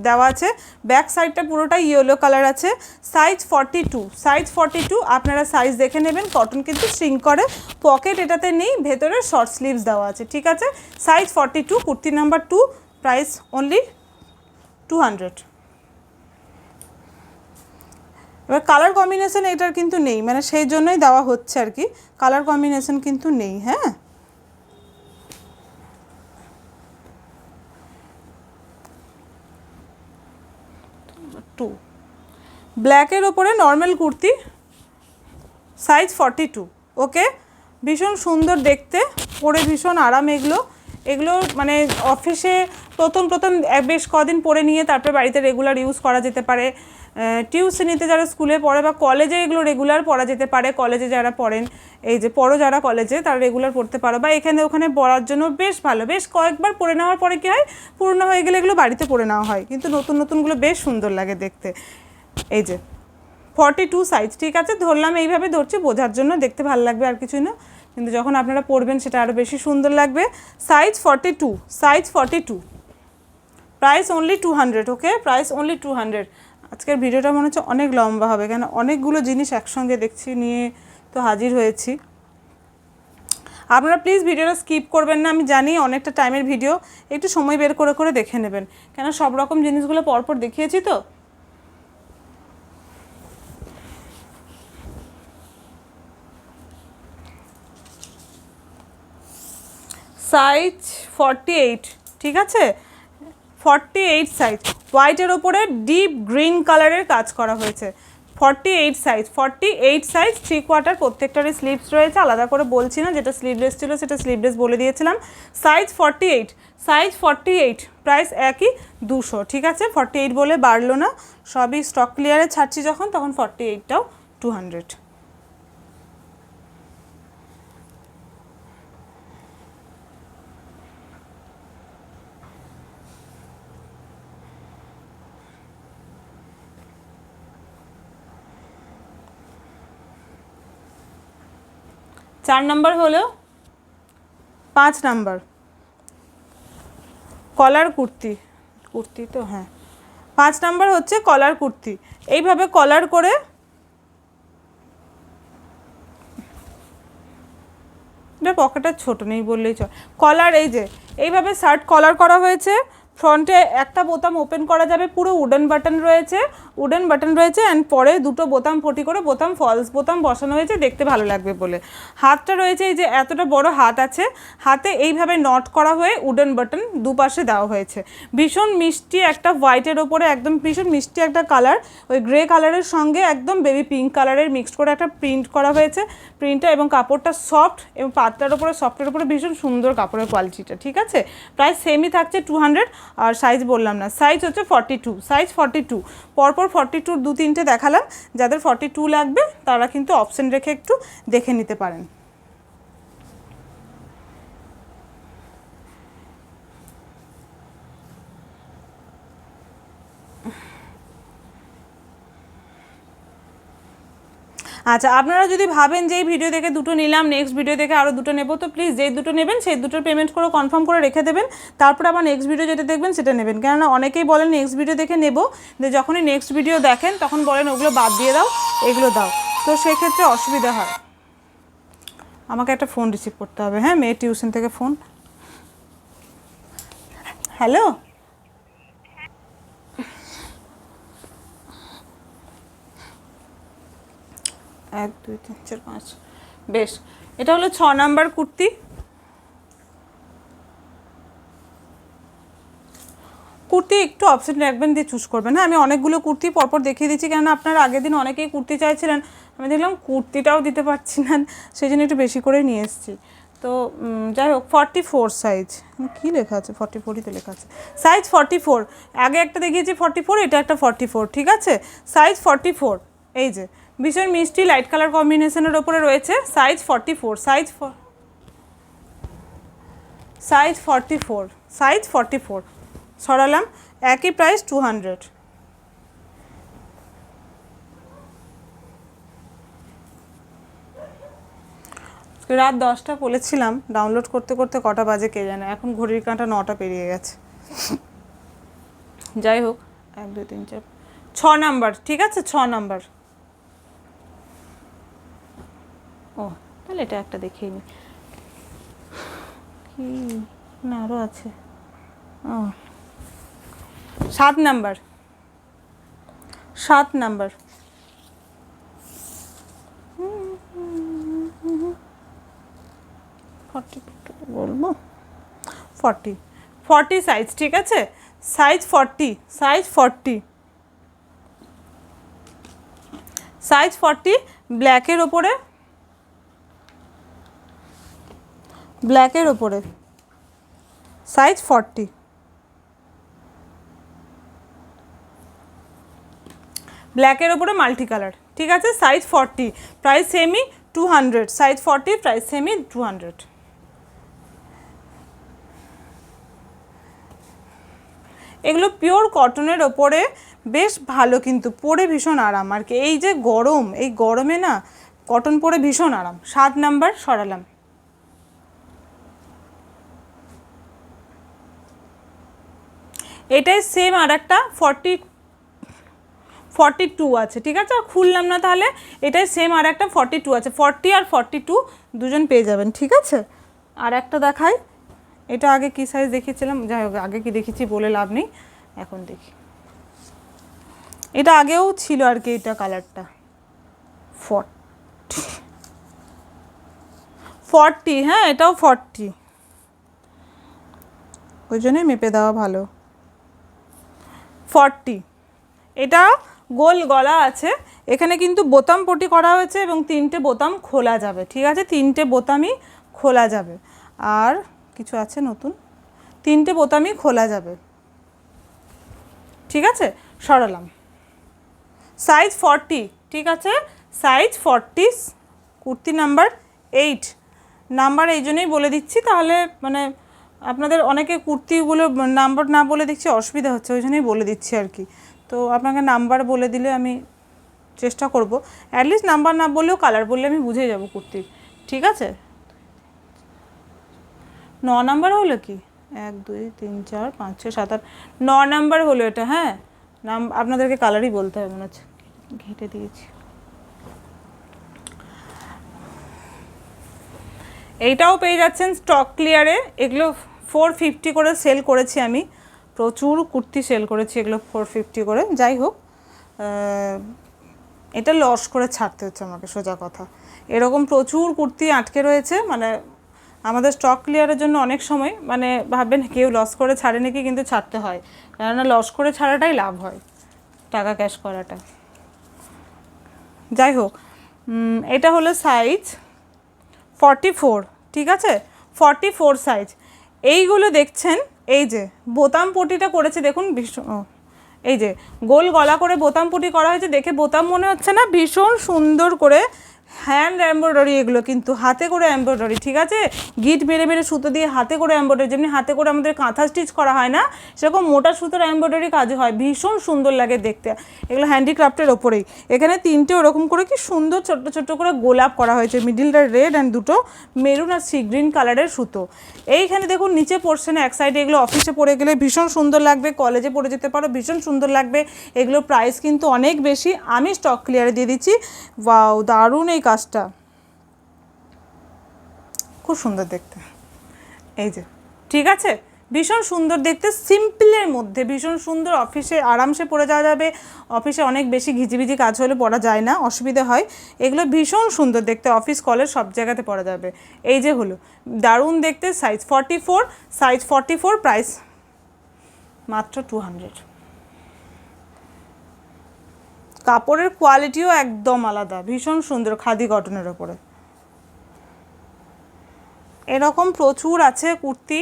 দেওয়া আছে, ব্যাক সাইডটা পুরোটাই ইয়েলো কালার আছে। সাইজ 42, সাইজ 42, আপনারা সাইজ দেখে নেবেন, কটন কিন্তু শ্রিঙ্ক করে, পকেট এটাতে নেই, ভেতরে শর্ট স্লিভস দেওয়া আছে, ঠিক আছে। Size 42, kurti number 2, price only 200। এবার কালার কম্বিনেশন এটার কিন্তু নেই, মানে সেই জন্যই দেওয়া হচ্ছে আর কি, কালার কম্বিনেশন কিন্তু নেই। হ্যাঁ, টু ব্ল্যাকের ওপরে নর্মাল কুর্তি, সাইজ 42। ওকে, ভীষণ সুন্দর দেখতে, পরে ভীষণ আরাম। এগুলো মানে অফিসে প্রথম বেশ কদিন পরে নিয়ে তারপরে বাড়িতে রেগুলার ইউজ করা যেতে পারে, টিউশনিতে যারা স্কুলে পড়ে বা কলেজে এগুলো রেগুলার পড়া যেতে পারে, কলেজে যারা পড়েন, এই যে পড়ো যারা কলেজে, তারা রেগুলার পড়তে পারো, বা এখানে ওখানে পড়ার জন্য বেশ ভালো, বেশ কয়েকবার পরে নেওয়ার পরে কী হয়, পুরনো হয়ে গেলে এগুলো বাড়িতে পরে নেওয়া হয়, কিন্তু নতুনগুলো বেশ সুন্দর লাগে দেখতে। এই যে 42 সাইজ, ঠিক আছে, ধরলাম এইভাবে ধরছি বোঝার জন্য, দেখতে ভালো লাগবে আর কিছুই না, কিন্তু যখন আপনারা পরবেন সেটা আরও বেশি সুন্দর লাগবে। Size 42, size 42, price only 200। ওকে, প্রাইস অনলি 200। আজকের ভিডিওটা মনে হচ্ছে অনেক লম্বা হবে, কেন অনেকগুলো জিনিস একসঙ্গে দেখছি, নিয়ে তো হাজির হয়েছি। আপনারা প্লিজ ভিডিওটা স্কিপ করবেন না, আমি জানি অনেকটা টাইমের ভিডিও, একটু সময় বের করে করে দেখে নেবেন, কেন সব রকম জিনিসগুলো পরপর দেখিয়েছি তো। সাইজ 48, ঠিক আছে, 48 সাইজ, হোয়াইটের ওপরে ডিপ গ্রিন কালারের কাজ করা হয়েছে, 48 সাইজ, 48 সাইজ, 3/4 প্রত্যেকটারই স্লিভস রয়েছে, আলাদা করে বলছি না, যেটা স্লিভলেস ছিল সেটা স্লিভলেস বলে দিয়েছিলাম। সাইজ 48, সাইজ 48, প্রাইস একই 200, ঠিক আছে, 48 বলে বাড়লো না, সবই স্টক ক্লিয়ারে ছাড়ছি যখন, তখন 48টাও 200। 4 নাম্বার হলো 5 নাম্বার কলার কুর্তি, কুর্তি তো হ্যাঁ 5 নাম্বার হচ্ছে কলার কুর্তি। এইভাবে কলার করে, এটা পকেটটা ছোটো নেই বললেই চল, কলার এই যে এইভাবে শার্ট কলার করা হয়েছে, ফ্রন্টে একটা বোতাম ওপেন করা যাবে, পুরো উডেন বাটন রয়েছে, অ্যান্ড পরে দুটো বোতাম ফটি করে বোতাম ফলস বোতাম বসানো হয়েছে দেখতে ভালো লাগবে বলে। হাতটা রয়েছে এই যে এতটা বড় হাত আছে, হাতে এইভাবে নট করা হয়ে উডেন বাটন দুপাশে দেওয়া হয়েছে। ভীষণ মিষ্টি একটা হোয়াইটের ওপরে একদম ভীষণ মিষ্টি একটা কালার, ওই গ্রে কালারের সঙ্গে একদম বেবি পিঙ্ক কালারের মিক্সড করে একটা প্রিন্ট করা হয়েছে। প্রিন্টটা এবং কাপড়টা সফট এবং পাতলার ওপরে সফটের ওপরে ভীষণ সুন্দর কাপড়ের কোয়ালিটিটা, ঠিক আছে। প্রাইস সেমই থাকছে 200, আর সাইজ বললাম না, সাইজ হচ্ছে 42, সাইজ 42। পরপর 42 2-3টে দেখালাম, যাদের 42 লাগবে তারা কিন্তু অপশন রেখে একটু দেখে নিতে পারেন। আচ্ছা, আপনারা যদি ভাবেন যে এই ভিডিও দেখে দুটো নিলাম, নেক্সট ভিডিও দেখে আরও দুটো নেবো, তো প্লিজ যেই দুটো নেবেন সেই দুটোর পেমেন্ট করে কনফার্ম করে রেখে দেবেন, তারপরে আবার নেক্সট ভিডিও যেটা দেখবেন সেটা নেবেন। কেননা অনেকেই বলেন নেক্সট ভিডিও দেখে নেবো, যে যখনই নেক্সট ভিডিও দেখেন তখন বলেন ওগুলো বাদ দিয়ে দাও, এগুলো দাও, তো সেক্ষেত্রে অসুবিধা হয়। আমাকে একটা ফোন রিসিভ করতে হবে, হ্যাঁ, মেয়ে টিউশন থেকে ফোন। হ্যালো, 1 2 3 4 5, বেশ। এটা হলো 6 নাম্বার কুর্তি। কুর্তি একটু অপশন রাখবেন, দিয়ে চুজ করবেন। হ্যাঁ, আমি অনেকগুলো কুর্তি পরপর দেখিয়ে দিচ্ছি, কেননা আপনারা আগের দিন অনেকেই কুর্তি চাইছিলেন, আমি দেখলাম কুর্তিটাও দিতে পারছি না, সেই জন্য একটু বেশি করে নিয়ে এসেছি। তো যাই হোক, 44 সাইজ, কী লেখা আছে, 44ই তো লেখা আছে, সাইজ 44। আগে একটা দেখিয়েছি 44, এটা একটা 44, ঠিক আছে, সাইজ 44। এই যে ভীষণ মিষ্টি লাইট কালার কম্বিনেশনের ওপরে রয়েছে, সাইজ 44, সাইজ 44, সাইজ 44 সরালাম, একই প্রাইস 200। রাত 10টা বলেছিলাম, ডাউনলোড করতে করতে কটা বাজে কে জানে, এখন ঘড়ির কাঁটা 9টা পেরিয়ে গেছে। যাই হোক, 1 2 3 4 6 নাম্বার, ঠিক আছে, 6 নাম্বার। ও তাহলে এটা একটা দেখিয়ে নিই, কি না আরও আছে। ও 7 নাম্বার, 7 নাম্বার। বলবো 40 সাইজ, ঠিক আছে, সাইজ 40, সাইজ 40, সাইজ 40, ব্ল্যাকের ওপরে, ব্ল্যাকের ওপরে, সাইজ 40, ব্ল্যাকের ওপরে মাল্টি কালার, ঠিক আছে, সাইজ 40, প্রাইস সেমই 200, সাইজ 40, প্রাইস সেমই 200। এগুলো পিওর কটনের ওপরে, বেশ ভালো কিন্তু পরে ভীষণ আরাম আর কি। এই যে গরম, এই গরমে না কটন পরে ভীষণ আরাম। 7 নাম্বার সরালাম। এটাই সেম আর একটা 42 আছে, ঠিক আছে, খুললাম না তাহলে, এটাই সেম আর একটা 42 আছে, 40 আর 42 দুজন পেয়ে যাবেন, ঠিক আছে। আর একটা দেখাই, এটা আগে কি সাইজ দেখিয়েছিলাম, যাই হোক আগে কি দেখেছি বলে লাভ নেই, এখন দেখি। এটা আগেও ছিল আর কি, এটা কালারটা 40, হ্যাঁ এটাও 40, ওই জন্যই মেপে দেওয়া ভালো। 40, এটা গোল গলা আছে, এখানে কিন্তু বোতাম পটি করা হয়েছে এবং 3টে বোতাম খোলা যাবে, ঠিক আছে, 3টে বোতামই খোলা যাবে। আর কিছু আছে নতুন, 3টে বোতামই খোলা যাবে, ঠিক আছে, সরালাম। সাইজ 40, ঠিক আছে, সাইজ 40, কুর্তি নাম্বার 8 নাম্বার, এই জন্যই বলে দিচ্ছি, তাহলে মানে আপনাদের অনেকে কুর্তিগুলো নাম্বার না বলে দিচ্ছি অসুবিধা হচ্ছে, ওই জন্যই বলে দিচ্ছি আর কি। তো আপনাকে নাম্বার বলে দিলে আমি চেষ্টা করব, অ্যাটলিস্ট নাম্বার না বললেও কালার বললে আমি বুঝে যাব কুর্তির, ঠিক আছে। 9 নাম্বার হলো কি, 1 2 3 4 5 6 7 8 9 নাম্বার হলো এটা। হ্যাঁ, নাম আপনাদেরকে কালারই বলতে হবে মনে হচ্ছে, ঘেঁটে দিয়েছি। এইটাও পেয়ে যাচ্ছেন স্টক ক্লিয়ারে। এগুলো 450 করে সেল করেছি আমি, প্রচুর কুর্তি সেল করেছি এগুলো 450 করে। যাই হোক, এটা লস করে ছাড়তে হচ্ছে আমাকে, সোজা কথা। এরকম প্রচুর কুর্তি আটকে রয়েছে, মানে আমাদের স্টক ক্লিয়ারের জন্য অনেক সময় মানে ভাববেন কেউ লস করে ছাড়ে নাকি, কিন্তু ছাড়তে হয়, কেননা লস করে ছাড়াটাই লাভ হয়, টাকা ক্যাশ করাটা। যাই হোক, এটা হলো সাইজ 44, ঠিক আছে, 44 সাইজ। এইগুলো দেখছেন, এই যে বোতাম পটিটা করেছে দেখুন, ভীষণ, এই যে গোল গলা করে বোতাম পটি করা হয়েছে, দেখে বোতাম মনে হচ্ছে না, ভীষণ সুন্দর করে হ্যান্ড এমব্রয়ডারি, এগুলো কিন্তু হাতে করে এমব্রয়ডারি, ঠিক আছে, গিট মেরে মেরে সুতো দিয়ে হাতে করে এমব্রয়ডারি, যেমনি হাতে করে আমাদের কাঁথা স্টিচ করা হয় না, সেরকম মোটা সুতোর এমব্রয়ডারি কাজ হয়, ভীষণ সুন্দর লাগে দেখতে। এগুলো হ্যান্ডিক্রাফটের ওপরেই। এখানে 3টে ওরকম করে কি সুন্দর ছোট্ট ছোট্ট করে গোলাপ করা হয়েছে, মিডিলটা রেড অ্যান্ড দুটো মেরুন আর সি গ্রিন কালারের সুতো। এইখানে দেখুন নিচে পোর্শনে এক সাইডে, এগুলো অফিসে পরে গেলে ভীষণ সুন্দর লাগবে, কলেজে পরে যেতে পারো, ভীষণ সুন্দর লাগবে। এগুলো প্রাইস কিন্তু অনেক বেশি, আমি স্টক ক্লিয়ারে দিয়ে দিচ্ছি। ওয়াও, দারুণ এই কাজটা, খুব সুন্দর দেখতে, এই যে, ঠিক আছে, ভীষণ সুন্দর দেখতে, সিম্পলের মধ্যে ভীষণ সুন্দর, অফিসে আরামসে পরে যাওয়া যাবে। অফিসে অনেক বেশি ঘিজিবিজি কাজ হলে পরা যায় না, অসুবিধা হয়। এগুলো ভীষণ সুন্দর দেখতে, অফিস কলেজ সব জায়গাতে পরা যাবে। এই যে হলো দারুণ দেখতে, সাইজ 44, সাইজ 44, প্রাইস মাত্র 200। কাপড়ের কোয়ালিটিও একদম আলাদা, ভীষণ সুন্দর, খাদি কটনের ওপরে। এরকম প্রচুর আছে কুর্তি,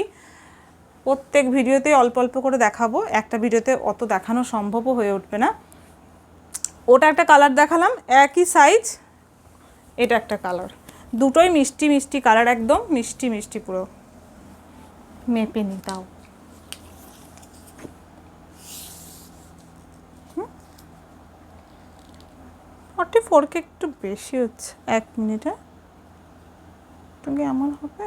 প্রত্যেক ভিডিওতে অল্প অল্প করে দেখাবো, একটা ভিডিওতে অত দেখানো সম্ভবও হয়ে উঠবে না। ওটা একটা কালার দেখালাম, একই সাইজ, এটা একটা কালার, দুটোই মিষ্টি মিষ্টি কালার, একদম মিষ্টি মিষ্টি, পুরো মেপে নি তাও। 44 একটু বেশি হচ্ছে, 1 মিনিটে তুমি এমন হবে,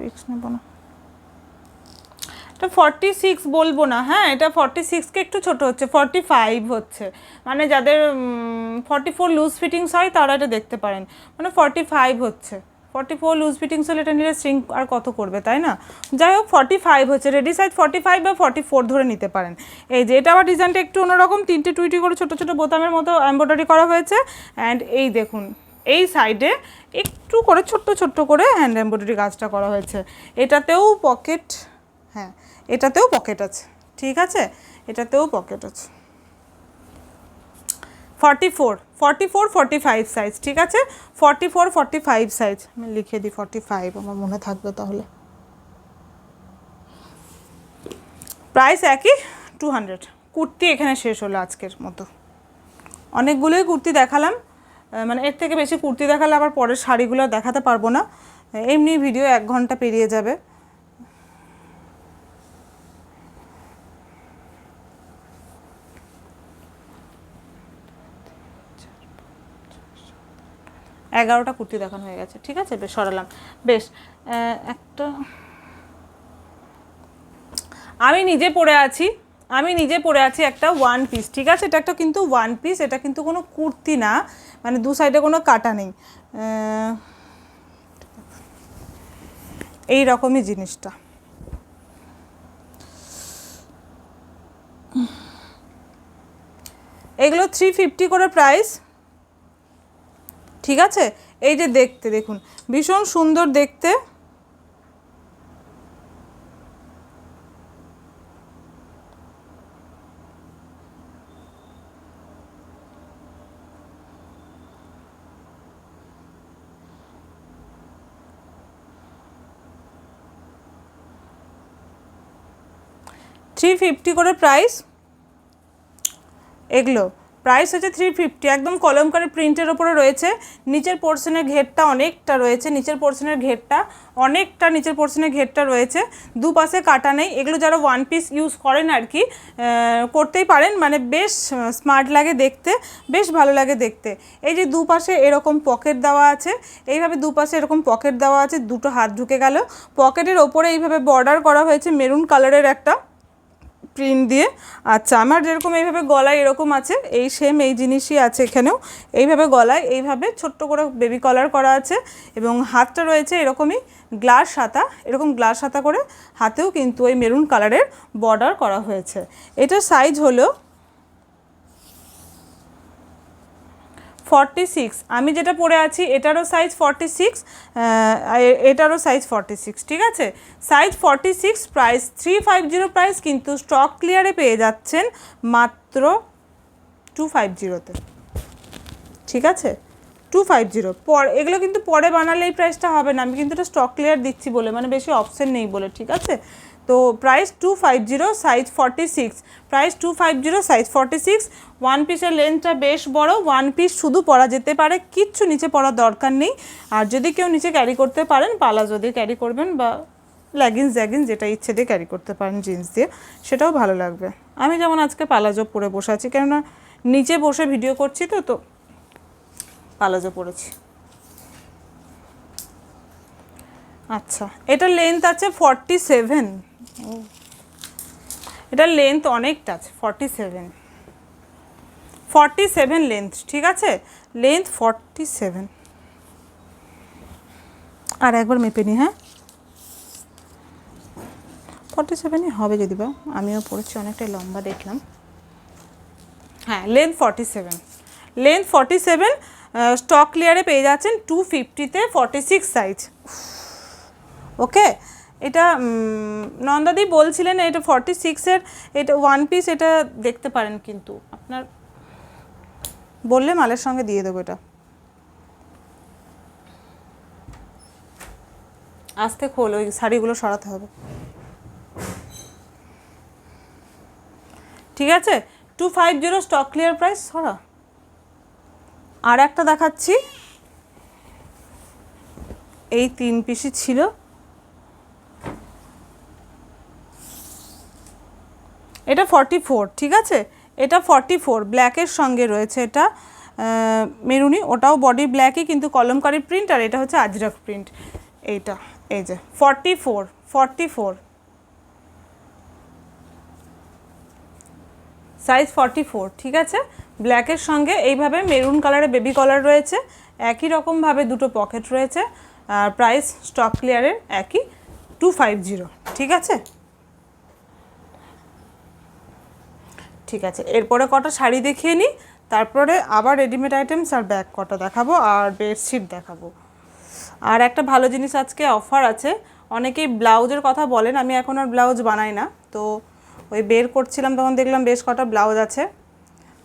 রিস্ক নেব না। এটা 46 বলবো না, হ্যাঁ, এটা 46কে একটু ছোট হচ্ছে, 45 হচ্ছে, মানে যাদের 44 লুজ ফিটিংস হয় তারা এটা দেখতে পারেন, মানে 45 হচ্ছে। 44 লুজ ফিটিংস হলে এটা নিলে স্ট্রিং আর কত করবে, তাই না? যাই হোক, 45 হচ্ছে, রেডি সাইজ 45 বা 44 ধরে নিতে পারেন। এই যে এটা আবার ডিজাইনটা একটু অন্যরকম, 3টে টুইটি করে ছোটো ছোটো বোতামের মতো এমব্রয়ডারি করা হয়েছে। অ্যান্ড এই দেখুন, এই সাইডে একটু করে ছোট্ট ছোট্ট করে হ্যান্ড এমব্রয়ডারি কাজটা করা হয়েছে। এটাতেও পকেট, হ্যাঁ, এটাতেও পকেট আছে, ঠিক আছে, এটাতেও পকেট আছে। 44, 44, 45 সাইজ, ঠিক আছে, 44, 45 সাইজ, আমি লিখে দিই 45, আমার মনে থাকবে তাহলে। প্রাইস একই, 200। কুর্তি এখানে শেষ হলো আজকের মতো। অনেকগুলোই কুর্তি দেখালাম, মানে এর থেকে বেশি কুর্তি দেখালে আবার পরের শাড়িগুলো দেখাতে পারবো না, এমনি ভিডিও 1 ঘন্টা পেরিয়ে যাবে। এগারোটা কুর্তি দেখানো হয়ে গেছে, ঠিক আছে, বেশ সরালাম। বেশ, একটা আমি নিজে পরে আছি একটা 1 পিস, ঠিক আছে, এটা একটা কিন্তু 1 পিস, এটা কিন্তু কোনো কুর্তি না, মানে দু সাইডে কোনো কাটা নেই, এই রকমই জিনিসটা। এগুলো 350 করে প্রাইস, ঠিক আছে। এই যে দেখতে দেখুন, ভীষণ সুন্দর দেখতে, $350 করে প্রাইস এগুলো। প্রাইস হচ্ছে 350, একদম কলমকারি প্রিন্টের ওপরে রয়েছে। নিচের পোর্শনের ঘেরটা অনেকটা রয়েছে, নিচের পোর্শনের ঘেরটা রয়েছে, দুপাশে কাটা নেই। এগুলো যারা ওয়ান পিস ইউজ করেন আর কি করতেই পারেন, মানে বেশ স্মার্ট লাগে দেখতে, বেশ ভালো লাগে দেখতে। এই যে দুপাশে এরকম পকেট দেওয়া আছে, এইভাবে দুপাশে এরকম পকেট দেওয়া আছে, দুটো হাত ঢুকে গেল। পকেটের ওপরে এইভাবে বর্ডার করা হয়েছে মেরুন কালারের একটা প্রিন্ট দিয়ে। আচ্ছা, আমার যেরকম এইভাবে গলায় এরকম আছে, এই সেম এই জিনিসই আছে এখানেও, এইভাবে গলায় এইভাবে ছোট্ট করে বেবি কলার করা আছে, এবং হাতটা রয়েছে এরকমই গ্লাস হাতা, এরকম গ্লাস হাতা করে হাতেও কিন্তু ওই মেরুন কালারের বর্ডার করা হয়েছে। এটার সাইজ হলো 46। আমি যেটা পরে আছি এটারও সাইজ 46, এটারও সাইজ 46, ঠিক আছে, সাইজ 46, প্রাইস 350 প্রাইস, কিন্তু স্টক ক্লিয়ারে পেয়ে যাচ্ছেন মাত্র 250-তে, ঠিক আছে, 250। এগুলো কিন্তু পরে বানালে এই প্রাইসটা হবে না, আমি কিন্তু এটা স্টক ক্লিয়ার দিচ্ছি বলে, মানে বেশি অপশন নেই বলে, ঠিক আছে। তো price 250, size 46, price 250, size 46। One পিসের লেন্থটা বেশ বড়, ওয়ান পিস শুধু পরা যেতে পারে, কিচ্ছু নিচে পরার দরকার নেই। আর যদি কেউ নিচে ক্যারি করতে পারেন, পালাজো দিয়ে ক্যারি করবেন, বা লেগিংস যেটা ইচ্ছে দিয়ে ক্যারি করতে পারেন জিন্স দিয়ে, সেটাও ভালো লাগবে। আমি যেমন আজকে পালাজো পরে বসে আছি, কেননা নিচে বসে ভিডিও করছি, তো পালাজো পরেছি। আচ্ছা, এটা লেন্থ আছে 47, এটা লেন্থ অনেকটা আছে, 47 লেন্থ, ঠিক আছে, লেন্থ 47। আর একবার মেপে নিই, হ্যাঁ 47ই হবে যদি বা, আমিও পড়েছি, অনেকটাই লম্বা দেখলাম। হ্যাঁ, লেন্থ 47, স্টক ক্লিয়ারে পেয়ে যাচ্ছেন 250-তে, 46 সাইজ। ওকে, এটা নন্দাদি বলছিলেন এটা 46-এর, এটা ওয়ান পিস, এটা দেখতে পারেন, কিন্তু আপনার বললে মালের সঙ্গে দিয়ে দেবো। এটা আস্তে খোল, ওই শাড়িগুলো সরাতে হবে, ঠিক আছে, 250 স্টক ক্লিয়ার প্রাইস। সরা, আর একটা দেখাচ্ছি, এই 3 পিসই ছিল, এটা 44, ঠিক আছে, এটা 44, ব্ল্যাকের সঙ্গে রয়েছে, এটা মেরুনি, ওটাও বডি ব্ল্যাকই কিন্তু কলমকারি প্রিন্ট, আর এটা হচ্ছে আজরক প্রিন্ট। এইটা এই যে 44, সাইজ 44, ঠিক আছে, ব্ল্যাকের সঙ্গে এইভাবে মেরুন কালারে বেবি কলার রয়েছে, একই রকমভাবে দুটো পকেট রয়েছে, আর প্রাইস স্টক ক্লিয়ারের একই 250, ঠিক আছে। ঠিক আছে, এরপরে কটা শাড়ি দেখিয়ে নিই, তারপরে আবার রেডিমেড আইটেমস আর ব্যাগ কটা দেখাবো, আর বেডশিট দেখাবো। আর একটা ভালো জিনিস আজকে অফার আছে, অনেকেই ব্লাউজের কথা বলেন, আমি এখন আর ব্লাউজ বানাই না, তো ওই বের করছিলাম তখন দেখলাম বেশ কটা ব্লাউজ আছে,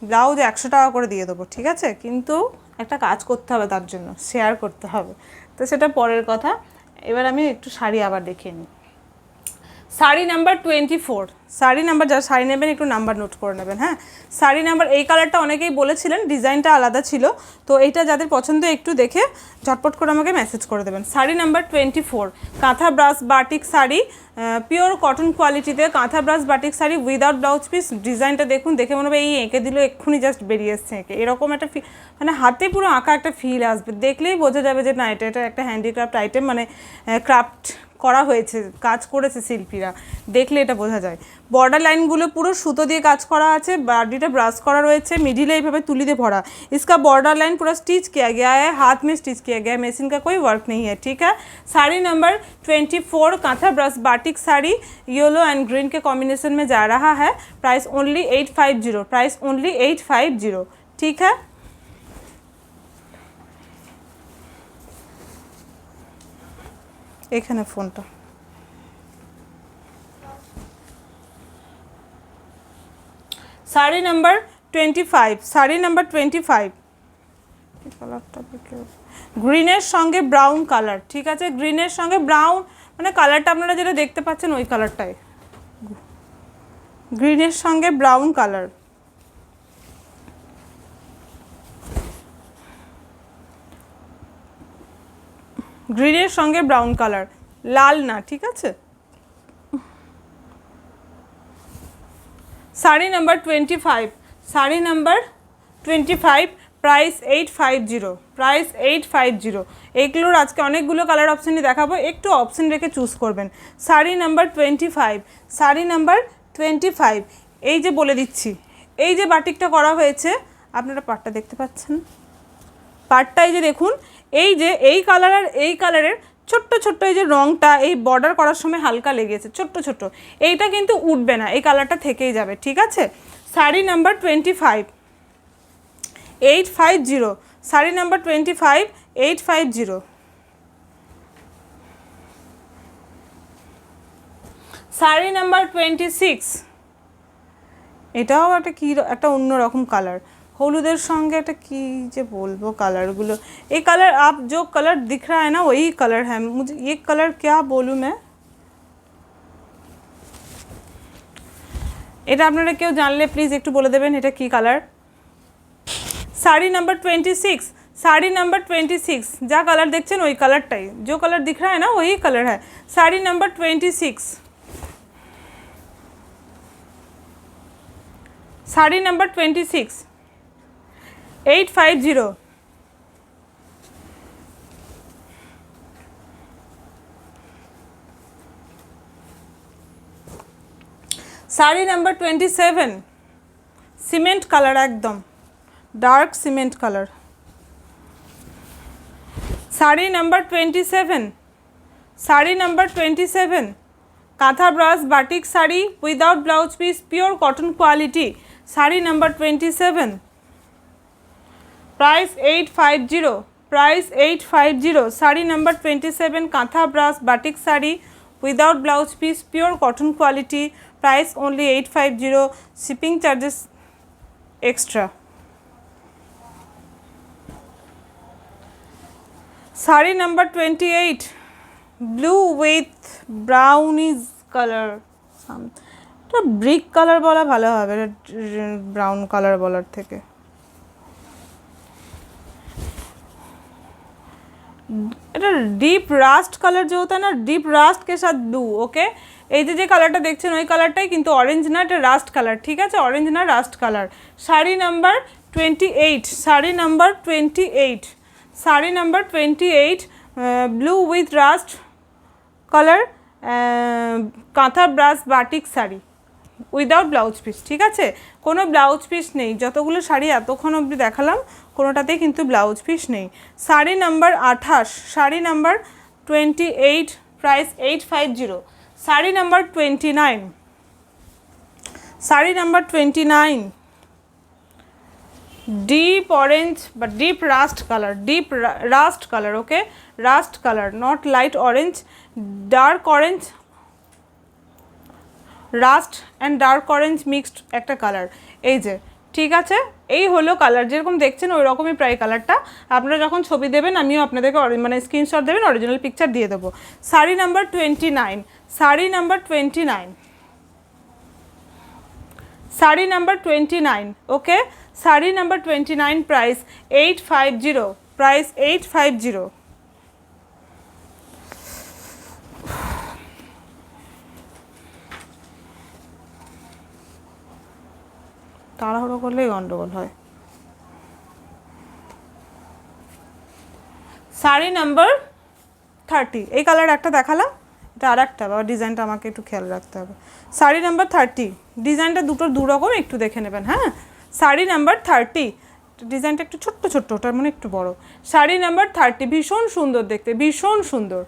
ব্লাউজ 100 টাকা করে দিয়ে দেবো, ঠিক আছে, কিন্তু একটা কাজ করতে হবে, তার জন্য শেয়ার করতে হবে, তো সেটা পরের কথা। এবার আমি একটু শাড়ি আবার দেখিয়ে নিই। শাড়ি নাম্বার 24, শাড়ি নাম্বার, যারা শাড়ি নেবেন একটু নাম্বার নোট করে নেবেন, হ্যাঁ, শাড়ি নাম্বার, এই কালারটা অনেকেই বলেছিলেন, ডিজাইনটা আলাদা ছিল, তো এইটা যাদের পছন্দ একটু দেখে ঝটপট করে আমাকে মেসেজ করে দেবেন। শাড়ি নাম্বার 24, কাঁথা brush batik sari, pure cotton কোয়ালিটিতে কাঁথা brush batik sari without blouse piece. ডিজাইনটা দেখুন, দেখে মনে হবে এই এঁকে দিল, এক্ষুনি জাস্ট বেরিয়ে এসছে এঁকে, এরকম একটা মানে হাতে পুরো আঁকা একটা ফিল আসবে, দেখলেই বোঝা যাবে যে না, এটা একটা হ্যান্ডিক্রাফট আইটেম, মানে ক্রাফট করা হয়েছে, কাজ করেছে শিল্পীরা, দেখলে এটা বোঝা যায়। বর্ডার লাইনগুলো পুরো সুতো দিয়ে কাজ করা আছে, বডিটা ব্রাশ করা রয়েছে, मिडिल এইভাবে তুলি দিয়ে भरा, इसका बॉर्डर लाइन पूरा स्टिच किया गया है, हाथ में स्टिच किया गया है, मशीन का कोई वर्क नहीं है, ठीक है। Sari number 24 kantha brush batik sari yellow and green के कॉम्बिनेशन में जा रहा है, प्राइस ओनली 850, प्राइस ओनली 850, ठीक है। এখানে ফোনটা, শাড়ি নাম্বার 25, শাড়ি নাম্বার 25, কালারটা গ্রিনের সঙ্গে ব্রাউন কালার, ঠিক আছে, গ্রিনের সঙ্গে ব্রাউন, মানে কালারটা আপনারা যেটা দেখতে পাচ্ছেন ওই কালারটাই, গ্রিনের সঙ্গে ব্রাউন কালার, গ্রিনের সঙ্গে ব্রাউন কালার, লাল না, ঠিক আছে। Sari number 25, sari number 25, price 850, price 850। এইগুলোর আজকে অনেকগুলো কালার অপশানই দেখাবো, একটু অপশান রেখে চুজ করবেন। Sari number 25, sari number 25। এই যে বলে দিচ্ছি, এই যে বাটিকটা করা হয়েছে, আপনারা পাটটা দেখতে পাচ্ছেন, পাটটা এই যে দেখুন, এই যে এই কালার আর এই কালারের ছোট্ট ছোট্ট এই যে রঙটা এই বর্ডার করার সময় হালকা লেগেছে, ছোট্ট ছোট্ট, এইটা কিন্তু উঠবে না, এই কালারটা থেকেই যাবে, ঠিক আছে। Sari number 25, 850, sari number 25, 850। Sari number 26, এটাও একটা কী, একটা অন্যরকম কালার, হলুদের সঙ্গে একটা কি যে বলবো কালারগুলো, ये कलर आप जो कलर दिख रहा है ना वही कलर है, मुझे ये कलर क्या बोलूँ मैं, এটা আপনারা কেউ জানলে প্লিজ একটু বলে দেবেন এটা কি colour. Sari number 26, sari number 26, যা কালার দেখছেন ওই কালারটাই, जो कलर दिख रहा है ना वही कलर है। Sari number 26, sari number 26, 850। Sari number 27, cement colour, একদম dark cement colour. Sari number 27, sari number 27, kantha brush batik sari without blouse piece, pure cotton quality. Sari number 27, price 850, price 850। Sari number 27, kantha brush batik sari without blouse piece, pure cotton quality, price only 850, shipping charges extra. Sari number 28, blue with brownish colour, এটা ব্রিক কালার বলা ভালো হবে ব্রাউন কালার বলার থেকে। এটা डीप रास्ट कलर जो होता है ना, डीप रास्ट के साथ ब्लू, ओके। এই যে কালারটা দেখছেন ওই কালারটাই, কিন্তু অরেঞ্জ না, এটা রাস্ট কালার, ঠিক আছে, অরেঞ্জ না, rust colour. Sari number 28, sari number 28, sari number 28, blue with rust colour, kantha brush batik sari without blouse piece, ঠিক আছে, কোনো ব্লাউজ পিস নেই, যতগুলো শাড়ি এতক্ষণ অবধি দেখালাম কোনোটাতেই কিন্তু ব্লাউজ পিস নেই। Sari number 28, sari number 28, price 850। Sari number 29, sari number 29, deep orange বা deep rust colour, deep rust colour, okay, rust colour, not light orange, dark orange, rust and dark orange mixed একটা কালার, এই যে, ঠিক আছে, এই হলো কালার, যেরকম দেখছেন ওই রকমই প্রায় কালারটা। আপনারা যখন ছবি দেবেন আমিও আপনাদেরকে মানে স্ক্রিনশট দেবেন, অরিজিনাল পিকচার দিয়ে দেবো। Sari number 29, sari number 29, sari number 29, ওকে, শাড়ি নাম্বার 29, প্রাইস 850, প্রাইস 850। তাড়াহুড়ো করলেই গন্ডগোল হয়। শাড়ি নাম্বার 30, এই কালার একটা দেখালাম, এটা আর একটা, বা ডিজাইনটা আমাকে একটু খেয়াল রাখতে হবে। শাড়ি নাম্বার 30, ডিজাইনটা দুটোর দু রকম, একটু দেখে নেবেন, হ্যাঁ। শাড়ি নাম্বার 30, ডিজাইনটা একটু ছোট্ট ছোট্ট, ওটার মানে একটু বড়। শাড়ি নাম্বার 30, ভীষণ সুন্দর দেখতে, ভীষণ সুন্দর।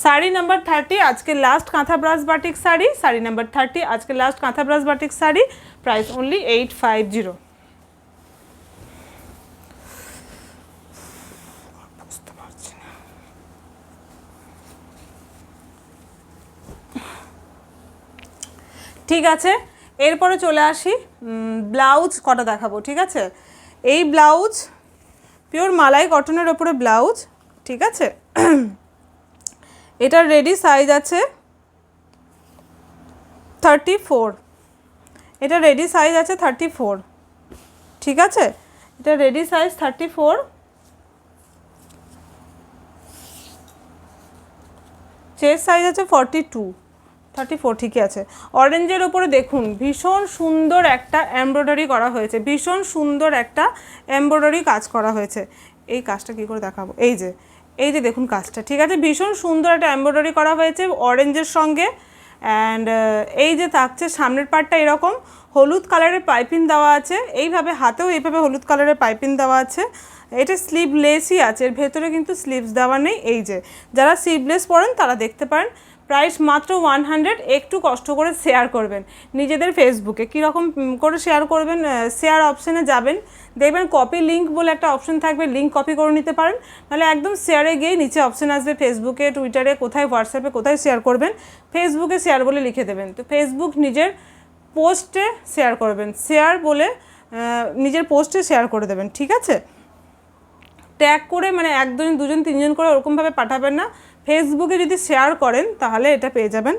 শাড়ি নাম্বার 30, আজকে লাস্ট কাঁথা brush batik sari, sari number 30, আজকে লাস্ট কাঁথা brush batik sari, price only 850। বুঝতে পারছি না, ঠিক আছে, এরপরে চলে আসি ব্লাউজ কটা দেখাবো, ঠিক আছে। এই ব্লাউজ পিওর মালাই কটনের ওপরে ব্লাউজ, ঠিক আছে, এটার রেডি সাইজ আছে 34, এটা রেডি সাইজ আছে 34, ঠিক আছে, এটা রেডি সাইজ 34। চেস্ট সাইজ আছে 42, 34 ঠিকই আছে। অরেঞ্জের ওপরে দেখুন ভীষণ সুন্দর একটা এমব্রয়ডারি করা হয়েছে, ভীষণ সুন্দর একটা এমব্রয়ডারি কাজ করা হয়েছে। এই কাজটা কী করে দেখাবো, এই যে দেখুন কাজটা, ঠিক আছে, ভীষণ সুন্দর একটা এমব্রয়ডারি করা হয়েছে অরেঞ্জের সঙ্গে। অ্যান্ড এই যে থাকছে সামনের পার্টটা এরকম হলুদ কালারের পাইপিং দেওয়া আছে, এইভাবে হাতেও এইভাবে হলুদ কালারের পাইপিং দেওয়া আছে। এটা স্লিভলেসই আছে, এর ভেতরে কিন্তু স্লিভস দেওয়া নেই। এই যে যারা স্লিভলেস পরেন তারা দেখতে পারেন। প্রাইস মাত্র 100। একটু কষ্ট করে শেয়ার করবেন নিজেদের ফেসবুকে। কীরকম করে শেয়ার করবেন, শেয়ার অপশানে যাবেন, দেখবেন কপি লিঙ্ক বলে একটা অপশান থাকবে, লিঙ্ক কপি করে নিতে পারেন। নাহলে একদম শেয়ারে গিয়ে নিচে অপশান আসবে ফেসবুকে, টুইটারে, কোথায় হোয়াটসঅ্যাপে কোথায় শেয়ার করবেন, ফেসবুকে শেয়ার বলে লিখে দেবেন। তো ফেসবুক নিজের পোস্টে শেয়ার করবেন, শেয়ার বলে নিজের পোস্টে শেয়ার করে দেবেন, ঠিক আছে। ট্যাগ করে মানে একজন, দুজন, তিনজন করে ওরকমভাবে পাঠাবেন না। ফেসবুকে যদি শেয়ার করেন তাহলে এটা পেয়ে যাবেন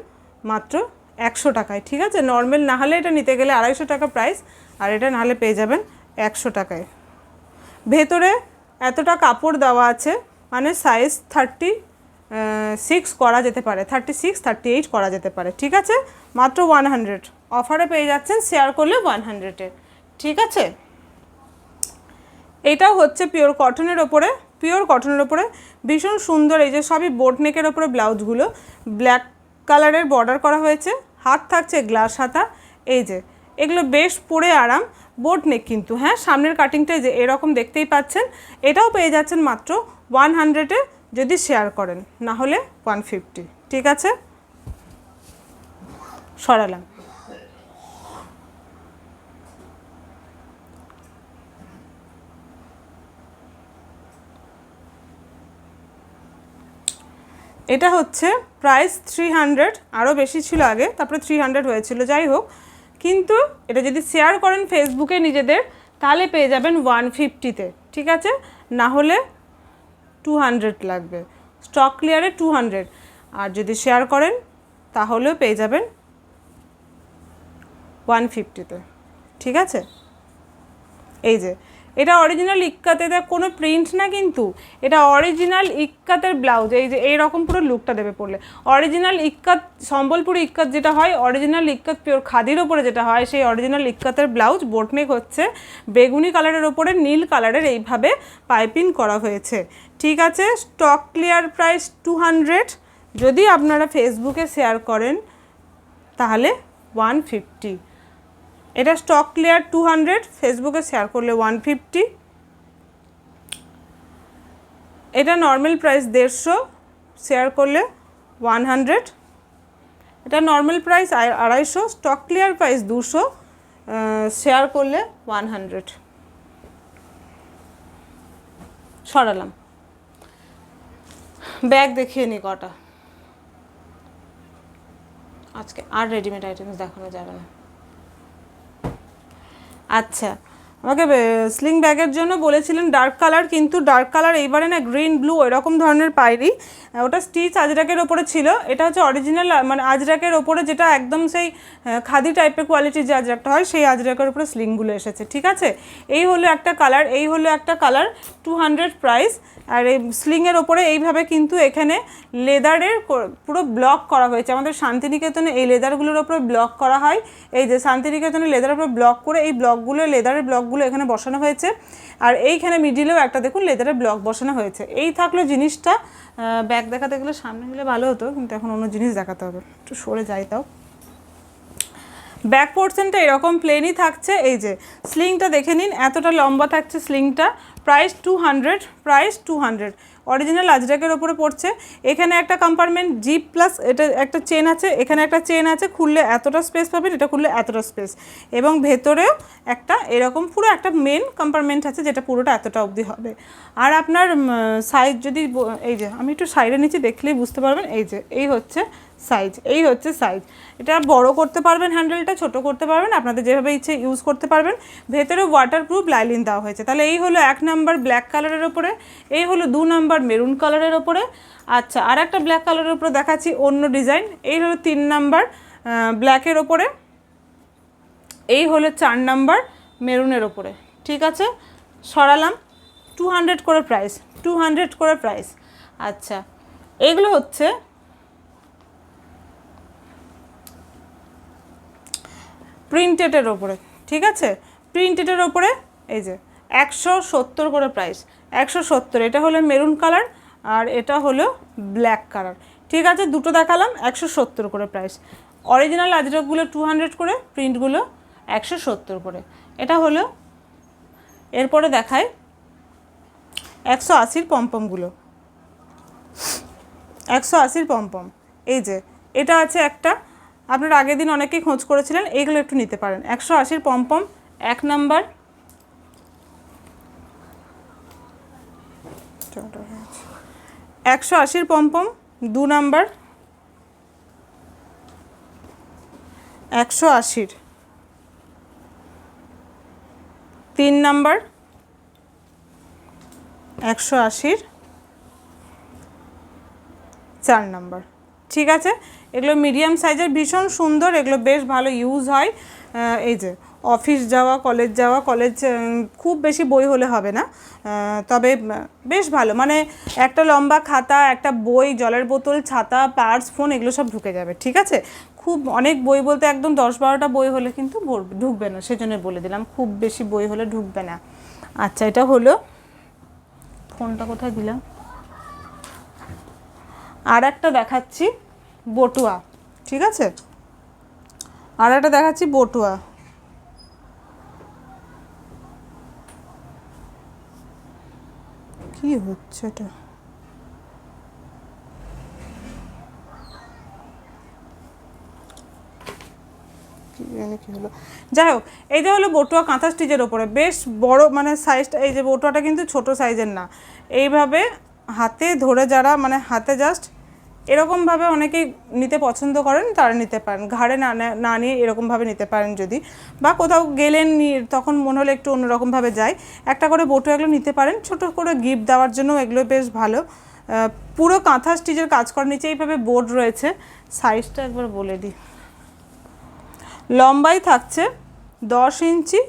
মাত্র 100 টাকায়, ঠিক আছে। নর্মাল না হলে এটা নিতে গেলে 250 টাকা প্রাইস, আর এটা নাহলে পেয়ে যাবেন 100 টাকায়। ভেতরে এতটা কাপড় দেওয়া আছে, মানে সাইজ 36 করা যেতে পারে, 36, 38 করা যেতে পারে, ঠিক আছে। মাত্র 100 অফারে পেয়ে যাচ্ছেন, শেয়ার করলে 100-এ, ঠিক আছে। এটাও হচ্ছে পিওর কটনের ওপরে, পিওর কটনের ওপরে ভীষণ সুন্দর। এই যে সবই বোট নেকের ওপরে ব্লাউজগুলো ব্ল্যাক কালারের বর্ডার করা হয়েছে, হাত থাকছে গ্লাস হাতা। এই যে এগুলো বেশ পরে আরাম, বোট নেক কিন্তু, হ্যাঁ, সামনের কাটিংটা যে এরকম দেখতেই পাচ্ছেন। এটাও পেয়ে যাচ্ছেন মাত্র 100-এ যদি শেয়ার করেন, না হলে 150, ঠিক আছে। সরালাম। এটা হচ্ছে প্রাইস 300, আরও বেশি ছিল আগে, তারপরে 300 হয়েছিল, যাই হোক। কিন্তু এটা যদি শেয়ার করেন ফেসবুকে নিজেদের তাহলে পেয়ে যাবেন 150-তে, ঠিক আছে, না হলে 200 লাগবে। স্টক ক্লিয়ারে 200, আর যদি শেয়ার করেন তাহলেও পেয়ে যাবেন 150-তে, ঠিক আছে। এই যে এটা অরিজিনাল ইক্কাতে, কোনো প্রিন্ট না কিন্তু, এটা অরিজিনাল ইক্কাতের ব্লাউজ। এই যে এইরকম পুরো লুকটা দেবে পরলে। অরিজিনাল ইক্কাত, সম্বলপুরি ইক্কাত যেটা হয়, অরিজিনাল ইক্কাত পিওর খাদির ওপরে যেটা হয়, সেই অরিজিনাল ইক্কাতের ব্লাউজ বোটনেক হচ্ছে বেগুনি কালারের ওপরে নীল কালারের এইভাবে পাইপিং করা হয়েছে, ঠিক আছে। স্টক ক্লিয়ার প্রাইস 200, যদি আপনারা ফেসবুকে শেয়ার করেন তাহলে 150। এটা স্টক ক্লিয়ার 200, ফেসবুকে শেয়ার করলে 150। এটা নর্মাল প্রাইস 150, শেয়ার করলে 100। এটা normal price 250, stock clear price 200, share করলে 100। সরালাম। ব্যাগ দেখিয়ে নি কটা, আজকে আর রেডিমেড আইটেমস দেখানো যাবে না। আচ্ছা, আমাকে স্লিং ব্যাগের জন্য বলেছিলেন ডার্ক কালার, কিন্তু ডার্ক কালার এইবারে না গ্রিন ব্লু এরকম ধরনের পাইনি, ওটা স্টিচ আজরাকের ওপরে ছিল। এটা হচ্ছে অরিজিনাল মানে আজরাকের ওপরে, যেটা একদম সেই খাদি টাইপের কোয়ালিটির যে আজরাকটা হয়, সেই আজরাকের ওপরে স্লিংগুলো এসেছে, ঠিক আছে। এই হলো একটা কালার, এই হলো একটা কালার, 200 প্রাইস। আর এই স্লিংয়ের ওপরে এইভাবে কিন্তু এখানে লেদারের পুরো ব্লক করা হয়েছে। আমাদের শান্তিনিকেতনে এই লেদারগুলোর ওপরে ব্লক করা হয়। এই যে শান্তিনিকেতনে লেদারের উপরে ব্লক করে এই ব্লকগুলো, লেদারের ব্লকগুলো এখানে বসানো হয়েছে। আর এইখানে মিডিলেও একটা দেখুন লেদারের ব্লক বসানো হয়েছে। এই থাকলো জিনিসটা। ব্যাগ দেখাতে গেলে সামনে হলে ভালো হতো, কিন্তু এখন অন্য জিনিস দেখাতে হবে, একটু সরে যাই। তাও ব্যাক পোর্শনটা এরকম প্লেনই থাকছে। এই যে স্লিংটা দেখে নিন, এতটা লম্বা থাকছে স্লিংটা। Price 200, price 200। অরিজিনাল আজরাকের ওপরে পড়ছে। এখানে একটা কম্পার্টমেন্ট জিপ প্লাস এটা একটা চেন আছে, এখানে একটা চেন আছে, খুললে এতটা স্পেস পাবেন, এটা খুললে এতটা স্পেস, এবং ভেতরেও একটা এরকম পুরো একটা মেন কম্পার্টমেন্ট আছে, যেটা পুরোটা এতটা অবধি হবে। আর আপনার সাইজ যদি, এই যে আমি একটু সাইডে নিচে দেখলেই বুঝতে পারবেন। এই যে এই হচ্ছে সাইজ, এই হচ্ছে সাইজ। এটা বড় করতে পারবেন, হ্যান্ডেলটা ছোট করতে পারবেন, আপনাদের যেভাবে ইচ্ছে ইউজ করতে পারবেন। ভেতরে ওয়াটারপ্রুফ লাইলিন দেওয়া হয়েছে। তাহলে এই হলো 1 নাম্বার ব্ল্যাক কালারের ওপরে, এই হলো 2 নাম্বার মেরুন কালারের ওপরে। আচ্ছা, আর একটা ব্ল্যাক কালারের উপরে দেখাচ্ছি অন্য ডিজাইন। এই হলো 3 নাম্বার ব্ল্যাকের ওপরে, এই হলো 4 নাম্বার মেরুনের ওপরে, ঠিক আছে। সরালাম। 200 করে প্রাইস, 200 করে প্রাইস। আচ্ছা, এগুলো হচ্ছে প্রিন্টেডের ওপরে, ঠিক আছে, প্রিন্টেডের ওপরে এই যে 170 করে প্রাইস, 170। এটা হলো মেরুন কালার আর এটা হলো ব্ল্যাক কালার, ঠিক আছে, দুটো দেখালাম, 170 করে প্রাইস। অরিজিনাল আজরকগুলো 200 করে, প্রিন্টগুলো 170 করে। এটা হলো, এরপরে দেখায় 180 পমপমগুলো, 180 পমপম। এই যে এটা আছে একটা, আপনারা আগের দিন অনেকেই খোঁজ করেছিলেন, এইগুলো একটু নিতে পারেন। 180 pompom 1 number, 180 pompom 2 number, 180 3 number, 180 4 number, ঠিক আছে। এগুলো মিডিয়াম সাইজের, ভীষণ সুন্দর, এগুলো বেশ ভালো ইউজ হয়। এই যে অফিস যাওয়া, কলেজ যাওয়া, কলেজ খুব বেশি বই হলে হবে না, তবে বেশ ভালো, মানে একটা লম্বা খাতা, একটা বই, জলের বোতল, ছাতা, পার্স, ফোন, এগুলো সব ঢুকে যাবে, ঠিক আছে। খুব অনেক বই বলতে একদম 10-12টা বই হলে কিন্তু ঢুকবে না, সেজন্য বলে দিলাম, খুব বেশি বই হলে ঢুকবে না। আচ্ছা, এটা হলো, ফোনটা কোথায় দিলাম, আর একটা দেখাচ্ছি বটুয়া, ঠিক আছে, আর একটা দেখাচ্ছি বটুয়া। কি হচ্ছে এটা, কি হলো, যাই হোক, এই যে হলো বটুয়া কাঁথা স্টিচের ওপরে, বেশ বড়, মানে সাইজটা, এই যে বটুয়াটা কিন্তু ছোট সাইজের না, এইভাবে হাতে ধরে যারা, মানে হাতে জাস্ট এরকমভাবে অনেকেই নিতে পছন্দ করেন, তারা নিতে পারেন, ঘাড়ে না নিয়ে এরকমভাবে নিতে পারেন যদি, বা কোথাও গেলেন তখন মনে হলে একটু অন্যরকমভাবে যায়, একটা করে বটুয়া এগুলো নিতে পারেন, ছোট করে গিফট দেওয়ার জন্য এগুলো বেশ ভালো। পুরো কাঁথা স্টিচের কাজ করার, নিচে এইভাবে বোর্ড রয়েছে। সাইজটা একবার বলে দিই, লম্বাই থাকছে 10 ইঞ্চি,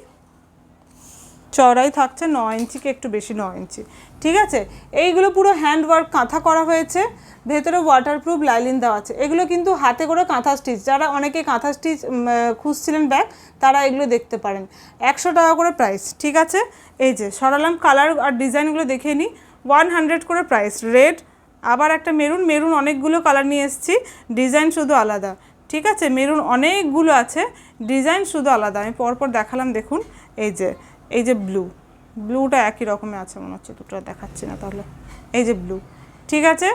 চড়াই থাকছে 9 ইঞ্চি, কি একটু বেশি 9 ইঞ্চি, ঠিক আছে। এইগুলো পুরো হ্যান্ডওয়ার্ক কাঁথা করা হয়েছে, ভেতরে ওয়াটারপ্রুফ লাইলিন দেওয়া আছে। এগুলো কিন্তু হাতে করে কাঁথা স্টিচ, যারা অনেকে কাঁথা স্টিচ খুঁজছিলেন ব্যাগ, তারা এগুলো দেখতে পারেন। 100 টাকা করে প্রাইস, ঠিক আছে। এই যে সরালাম, কালার আর ডিজাইনগুলো দেখে নিই। 100 করে প্রাইস, রেড, আবার একটা মেরুন, মেরুন অনেকগুলো কালার নিয়ে এসেছি, ডিজাইন শুধু আলাদা, ঠিক আছে। মেরুন অনেকগুলো আছে, ডিজাইন শুধু আলাদা, আমি পরপর দেখালাম, দেখুন। এই যে ব্লুটা একই রকমের আছে মনে হচ্ছে, দুটো দেখাচ্ছি না তাহলে। এই যে ব্লু, ঠিক আছে।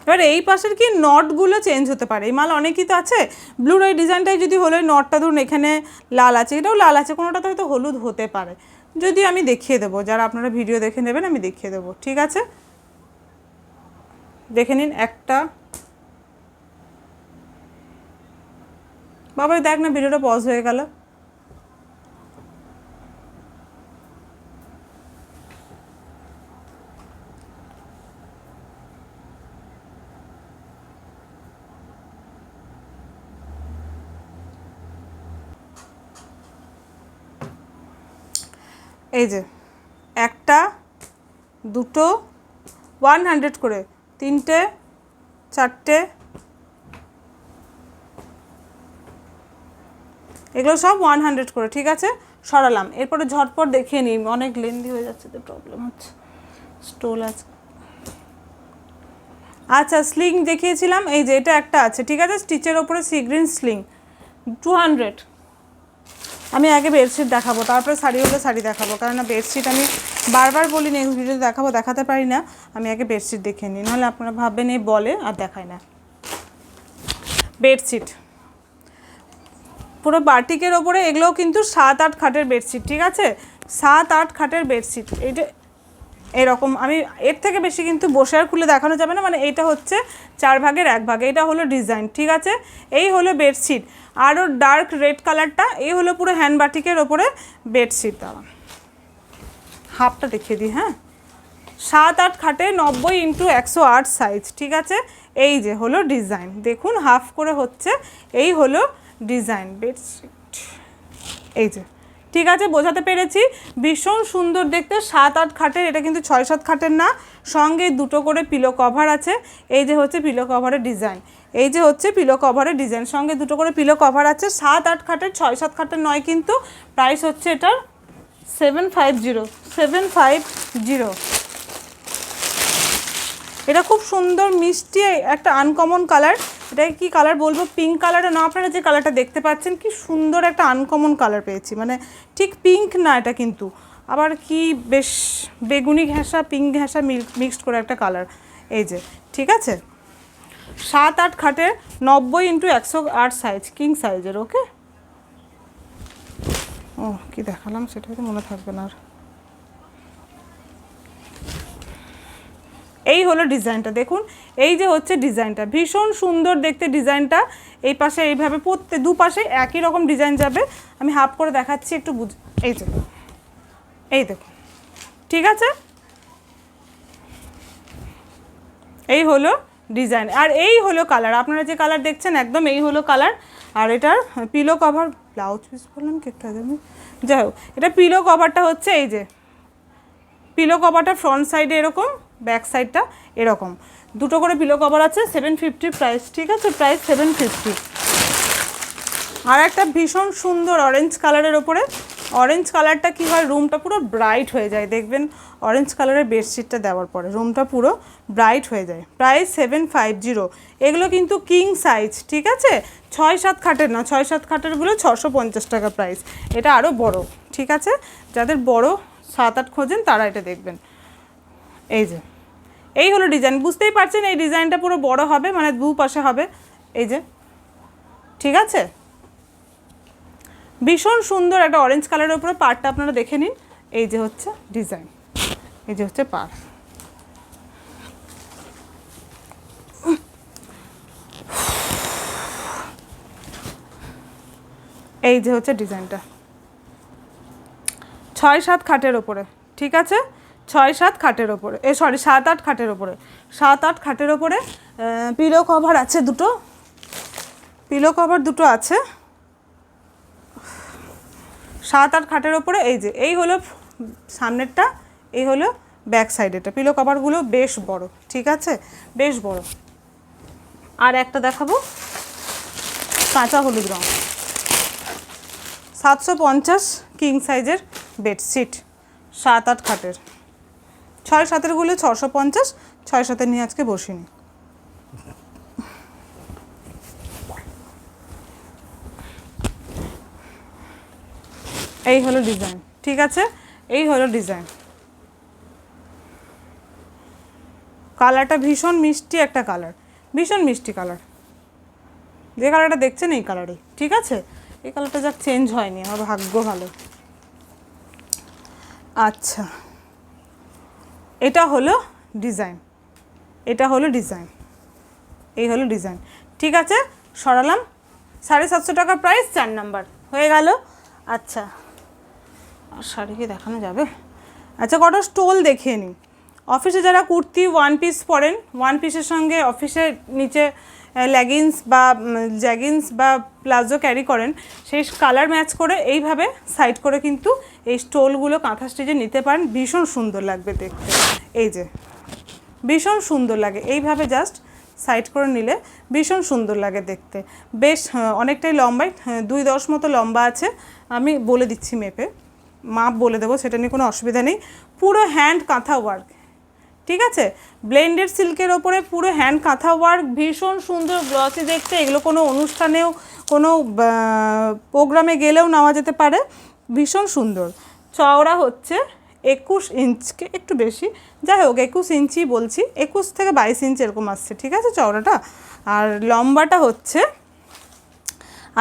এবার এই পাশের কি নটগুলো চেঞ্জ হতে পারে, এই মাল অনেকই তো আছে। ব্লুর ওই ডিজাইনটাই যদি হলো, নটটা ধরুন এখানে লাল আছে, এটাও লাল আছে, কোনোটাতে হয়তো হলুদ হতে পারে, যদি আমি দেখিয়ে দেবো, যারা আপনারা ভিডিও দেখে নেবেন আমি দেখিয়ে দেবো, ঠিক আছে। দেখে নিন একটা, বাবা দেখ না, ভিডিওটা পজ হয়ে গেল। এই যে একটা, দুটো, 100 করে, 3টে, 4টে, এগুলো সব 100 করে, ঠিক আছে। সরালাম, এরপরে ঝটপট দেখিয়ে নিই, অনেক লেন্দি হয়ে যাচ্ছে তো প্রবলেম হচ্ছে, স্টোল আছে। আচ্ছা, স্লিং দেখিয়েছিলাম, এই যে এটা একটা আছে, ঠিক আছে, স্টিচের ওপরে সি গ্রিন স্লিং, 200। আমি আগে বেডশিট দেখাবো, তারপরে শাড়ি হলে শাড়ি দেখাবো, কারণ বেডশিট আমি বারবার বলি নেক্সট ভিডিও দেখাবো, দেখাতে পারি না। আমি আগে বেডশিট দেখিয়ে নিই, নাহলে আপনারা ভাববেন এই বলে আর দেখায় না। বেডশিট পুরো বাটিকের ওপরে, এগুলোও কিন্তু 7-8 খাটের বেডশিট, ঠিক আছে, 7-8 খাটের বেডশিট। এইটা এরকম, আমি এর থেকে বেশি কিন্তু বসে আর খুলে দেখানো যাবে না, মানে এইটা হচ্ছে 4 ভাগের 1 ভাগ, এইটা হলো ডিজাইন, ঠিক আছে। এই হলো বেডশিট, আরও ডার্ক রেড কালারটা, এই হলো পুরো হ্যান্ড বাটিকের ওপরে বেডশিট। দাঁড়ান হাফটা দেখিয়ে দিই, হ্যাঁ, 7-8 খাটে 90x108 সাইজ, ঠিক আছে। এই যে হলো ডিজাইন, দেখুন হাফ করে হচ্ছে, এই হলো ডিজাইন বেডশিট, এই যে, ঠিক আছে, বোঝাতে পেরেছি। ভীষণ সুন্দর দেখতে, 7-8 খাটের, এটা কিন্তু 6-7 খাটের না, সঙ্গে দুটো করে পিলো কভার আছে, এই যে হচ্ছে পিলো কভারের ডিজাইন। এই যে হচ্ছে পিলো কভারের ডিজাইন, সঙ্গে দুটো করে পিলো কভার আছে। 7-8 খাটের, 6-7 খাটের নয় কিন্তু। প্রাইস হচ্ছে এটার 750। এটা খুব সুন্দর মিষ্টি একটা আনকমন কালার। এটাকে কি কালার বলবো, পিঙ্ক কালারটা না, আপনারা যে কালারটা দেখতে পাচ্ছেন কি সুন্দর একটা আনকমন কালার পেয়েছি, মানে ঠিক পিঙ্ক না এটা, কিন্তু আবার কি বেশ বেগুনি ঘেঁষা পিঙ্ক ঘেঁষা মিক্সড করে একটা কালার। এই যে ঠিক আছে, 7-8 খাটের 90x108 সাইজ, কিং সাইজের। ওকে, ও কি দেখালাম সেটাই তো মনে থাকবে না আর। এই হলো ডিজাইনটা, দেখুন এই যে হচ্ছে ডিজাইনটা, ভীষণ সুন্দর দেখতে ডিজাইনটা। এই পাশে এইভাবে দুপাশে একই রকম ডিজাইন যাবে। আমি হাফ করে দেখাচ্ছি একটু এই যে, এই দেখুন, ঠিক আছে, এই হলো ডিজাইন আর এই হলো কালার। আপনারা যে কালার দেখছেন একদম এই হলো কালার। আর এটার পিলো কভার, ব্লাউজ পিস বললাম কি একটু আগে, যাই হোক, এটা পিলো কভারটা হচ্ছে এই যে পিলো কভারটা ফ্রন্ট সাইডে এরকম, ব্যাক সাইডটা এরকম, দুটো করে পিলো কভার আছে। 750 প্রাইস, ঠিক আছে, প্রাইস 750। আর একটা ভীষণ সুন্দর অরেঞ্জ কালারের ওপরে, অরেঞ্জ কালারটা কি হয়, রুমটা পুরো ব্রাইট হয়ে যায়, দেখবেন অরেঞ্জ কালারের বেডশিটটা দেওয়ার পরে রুমটা পুরো ব্রাইট হয়ে যায়। প্রাইস 750। এগুলো কিন্তু কিং সাইজ, ঠিক আছে, 6-7 খাটের না, 6-7 খাটেরগুলো 650 টাকা প্রাইস। এটা আরও বড়, ঠিক আছে, যাদের বড় 7-8 খোঁজেন তারা এটা দেখবেন। এই যে এই হলো ডিজাইন, বুঝতেই পারছেন এই ডিজাইনটা পুরো বড় হবে, মানে দুপাশে হবে। এই যে ঠিক আছে, ভীষণ সুন্দর একটা অরেঞ্জ কালারের উপরে পাড়টা আপনারা দেখে নিন। এই যে হচ্ছে ডিজাইন, এই যে হচ্ছে পাড়। এই যে হচ্ছে ডিজাইনটা, 6-7 খাটের ওপরে, ঠিক আছে, 6-7 খাটের ওপরে, 7-8 খাটের ওপরে, 7-8 খাটের ওপরে পিলো কভার আছে দুটো, পিলো কভার দুটো আছে 7-8 খাটের ওপরে। এই যে এই হলো সামনেরটা, এই হলো ব্যাক সাইডেরটা। পিলো কভারগুলো বেশ বড়, ঠিক আছে, বেশ বড়। আর একটা দেখাবো, কাঁচা হলুদ রঙ, 750 কিং সাইজের বেডশিট, 7-8 খাটের, 6-7-এরগুলো 650, 6-7-এর নিয়ে আজকে বসিনি। এই হলো ডিজাইন, ঠিক আছে, এই হলো ডিজাইন। কালারটা ভীষণ মিষ্টি একটা কালার, ভীষণ মিষ্টি কালার, যে কালারটা দেখছেন এই কালারই, ঠিক আছে, এই কালারটা যা চেঞ্জ হয়নি, আমার ভাগ্য ভালো। আচ্ছা, এটা হলো ডিজাইন, এটা হলো ডিজাইন, এই হলো ডিজাইন, ঠিক আছে, সরালাম। 750 টাকা প্রাইস, 4 নাম্বার হয়ে গেল। আচ্ছা, আর শাড়ি কি দেখানো যাবে? আচ্ছা, কটা স্টোল দেখিয়ে নিই। অফিসে যারা কুর্তি 1 পিস পরেন, 1 পিসের সঙ্গে অফিসের নিচে লেগিংস বা জ্যাগিংস বা প্লাজো ক্যারি করেন, সেই কালার ম্যাচ করে এইভাবে সাইড করে কিন্তু এই স্টোলগুলো কাঁথা স্টিচে নিতে পারেন, ভীষণ সুন্দর লাগবে দেখতে। এই যে ভীষণ সুন্দর লাগে, এইভাবে জাস্ট সাইড করে নিলে ভীষণ সুন্দর লাগে দেখতে, বেশ অনেকটাই লম্বাই, 2.10 মতো লম্বা আছে। আমি বলে দিচ্ছি মেপে, মাপ বলে দেবো, সেটা নিয়ে কোনো অসুবিধা নেই। পুরো হ্যান্ড কাঁথা ওয়ার্ক, ঠিক আছে, ব্লেন্ডেড সিল্কের ওপরে পুরো হ্যান্ড কাঁথা ওয়ার্ক, ভীষণ সুন্দর গ্লসি দেখতে। এগুলো কোনো অনুষ্ঠানেও, কোনো প্রোগ্রামে গেলেও নেওয়া যেতে পারে, ভীষণ সুন্দর। চওড়া হচ্ছে 21 ইঞ্চকে একটু বেশি, যাই হোক 21 ইঞ্চি বলছি, 21 থেকে 22 ইঞ্চি এরকম আসছে, ঠিক আছে, চওড়াটা। আর লম্বাটা হচ্ছে,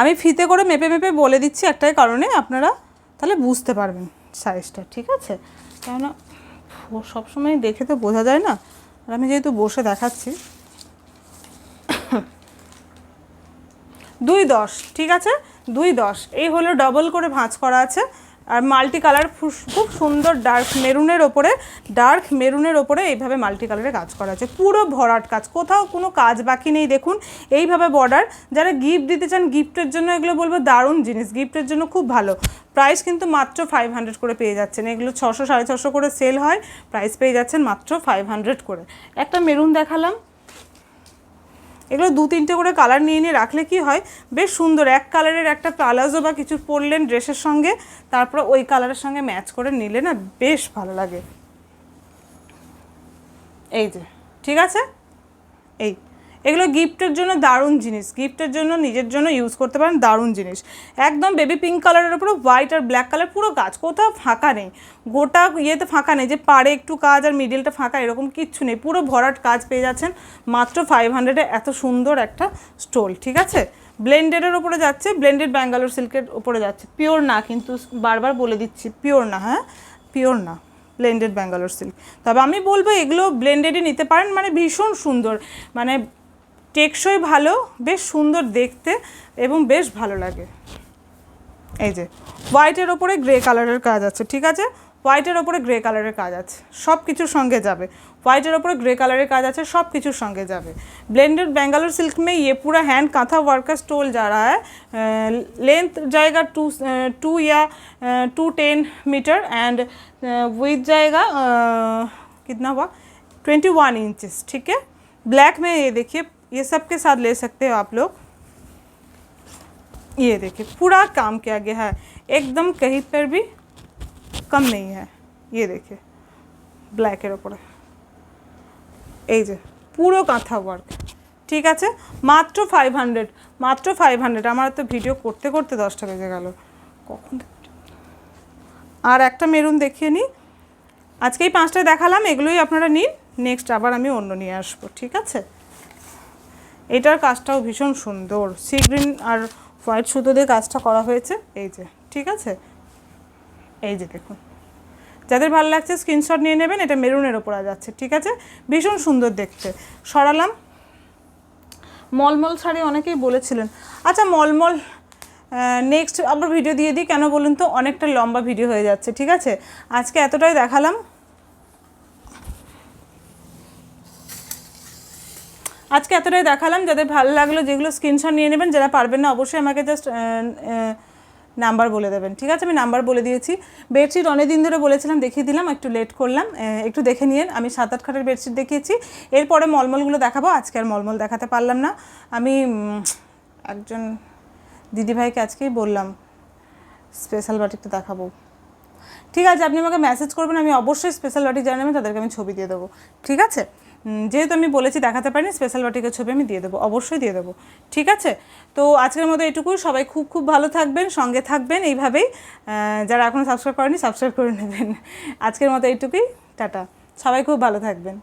আমি ফিতে করে মেপে মেপে বলে দিচ্ছি একটাই কারণে, আপনারা তাহলে বুঝতে পারবেন সাইজটা, ঠিক আছে, কেননা সবসময় দেখে তো বোঝা যায় না, আর আমি যেহেতু বসে দেখাচ্ছি। 2.10, ঠিক আছে, 2.10। এই হলো ডবল করে ভাঁজ করা আছে, আর মাল্টি কালার খুব সুন্দর ডার্ক মেরুনের ওপরে এইভাবে মাল্টি কালারের কাজ করা আছে, পুরো ভরাট কাজ, কোথাও কোনো কাজ বাকি নেই। দেখুন এইভাবে বর্ডার, যারা গিফট দিতে চান গিফটের জন্য এগুলো বলবো দারুণ জিনিস, গিফটের জন্য খুব ভালো। প্রাইস কিন্তু মাত্র 500 করে পেয়ে যাচ্ছেন, এগুলো 600 650 করে সেল হয়, প্রাইস পেয়ে যাচ্ছেন মাত্র 500 করে। একটা মেরুন দেখালাম, এগুলো 2-3টে করে কালার নিয়ে নিয়ে রাখলে কি হয়, বেশ সুন্দর এক কালারের একটা প্লাজো বা কিছু পরলেন ড্রেসের সঙ্গে, তারপর ওই কালারের সঙ্গে ম্যাচ করে নিলে না বেশ ভালো লাগে। এই যে ঠিক আছে, এগুলো গিফটের জন্য দারুণ জিনিস, গিফটের জন্য নিজের জন্য ইউজ করতে পারেন, দারুণ জিনিস। একদম বেবি পিঙ্ক কালারের উপরে হোয়াইট আর ব্ল্যাক কালার পুরো কাজ, কোথাও ফাঁকা নেই, গোটা ইয়েতে ফাঁকা নেই যে পাড়ে একটু কাজ আর মিডিলটা ফাঁকা, এরকম কিচ্ছু নেই, পুরো ভরাট কাজ পেয়ে যাচ্ছেন মাত্র 500-এ। এত সুন্দর একটা স্টোল, ঠিক আছে। ব্লেন্ডেডের ওপরে যাচ্ছে, ব্লেন্ডেড ব্যাঙ্গালোর সিল্কের ওপরে যাচ্ছে, পিওর না কিন্তু, বারবার বলে দিচ্ছি পিওর না, হ্যাঁ পিওর না, ব্লেন্ডেড ব্যাঙ্গালোর সিল্ক। তবে আমি বলবো এগুলো ব্লেন্ডেডই নিতে পারেন, মানে ভীষণ সুন্দর, মানে টেকসই ভালো, বেশ সুন্দর দেখতে এবং বেশ ভালো লাগে। এই যে হোয়াইটের ওপরে গ্রে কালারের কাজ আছে, ঠিক আছে, হোয়াইটের ওপরে গ্রে কালারের কাজ আছে, সব কিছুর সঙ্গে যাবে। হোয়াইটের ওপরে গ্रे कलर का আছে, সব কিছুর সঙ্গে যাবে। ब्लेंडेड बेंगलोर सिल्क में ये पूरा हैंड कांथा वर्क का स्टोल जा रहा है, लेंथ जाएगा 2 या 210 मीटर एंड विथ जाएगा कितना हुआ 21 इंचेस, ठीक है। ब्लैक में ये देखिए, ये सब के साथ ले सकते हो आप लोग। ये देखिए पूरा काम किया गया है, एकदम कहीं पर भी कम नहीं है। ये देखिए ব্ল্যাকের ওপরে এই যে পুরো কাঁথা ওয়ার্ক, ঠিক আছে, মাত্র 500, মাত্র 500। আমার তো ভিডিও করতে করতে 10টা বেজে গেল, কখন। আর একটা মেরুন দেখিয়ে নিই, আজকেই 5টা দেখালাম, এগুলোই আপনারা নিন, নেক্সট আবার আমি অন্য নিয়ে আসবো, ঠিক আছে। এটার কাজটাও ভীষণ সুন্দর, সি গ্রিন আর হোয়াইট সুতো দিয়ে কাজটা করা হয়েছে, এই যে ঠিক আছে। এই যে দেখুন, যাদের ভালো লাগছে স্ক্রিনশট নিয়ে নেবেন, এটা মেরুনের ওপর যাচ্ছে, ঠিক আছে, ভীষণ সুন্দর দেখতে। সরালাম। মলমল শাড়ি অনেকেই বলেছিলেন, আচ্ছা মলমল নেক্সট আবার ভিডিও দিয়ে দিই, কেন বলুন তো, অনেকটা লম্বা ভিডিও হয়ে যাচ্ছে, ঠিক আছে। আজকে এতটাই দেখালাম, যাদের ভালো লাগলো যেগুলো স্ক্রিনশট নিয়ে নেবেন, যারা পারবেন না অবশ্যই আমাকে জাস্ট নাম্বার বলে দেবেন, ঠিক আছে। আমি নাম্বার বলে দিয়েছি। বেডশিট অনেক দিন ধরে বলেছিলাম, দেখিয়ে দিলাম, একটু লেট করলাম, একটু দেখে নিন। আমি 7-8 খাটের বেডশিট দেখিয়েছি, এরপরে মলমলগুলো দেখাবো। আজকে আর মলমল দেখাতে পারলাম না, আমি একজন দিদিভাইকে আজকেই বললাম স্পেশাল বাটিকটা দেখাবো, ঠিক আছে। আপনি আমাকে মেসেজ করবেন, আমি অবশ্যই স্পেশাল বাটিক যারা নেবেন তাদেরকে আমি ছবি দিয়ে দেবো, ঠিক আছে। যেহেতু আমি বলেছি দেখাতে পারিনি, স্পেশাল বাটিকের ছবি আমি দিয়ে দেবো, অবশ্যই দিয়ে দেবো, ঠিক আছে। তো আজকের মতো এটুকুই, সবাই খুব খুব ভালো থাকবেন, সঙ্গে থাকবেন এইভাবেই। যারা এখনও সাবস্ক্রাইব করেনি সাবস্ক্রাইব করে নেবেন। আজকের মতো এইটুকুই, টাটা, সবাই খুব ভালো থাকবেন।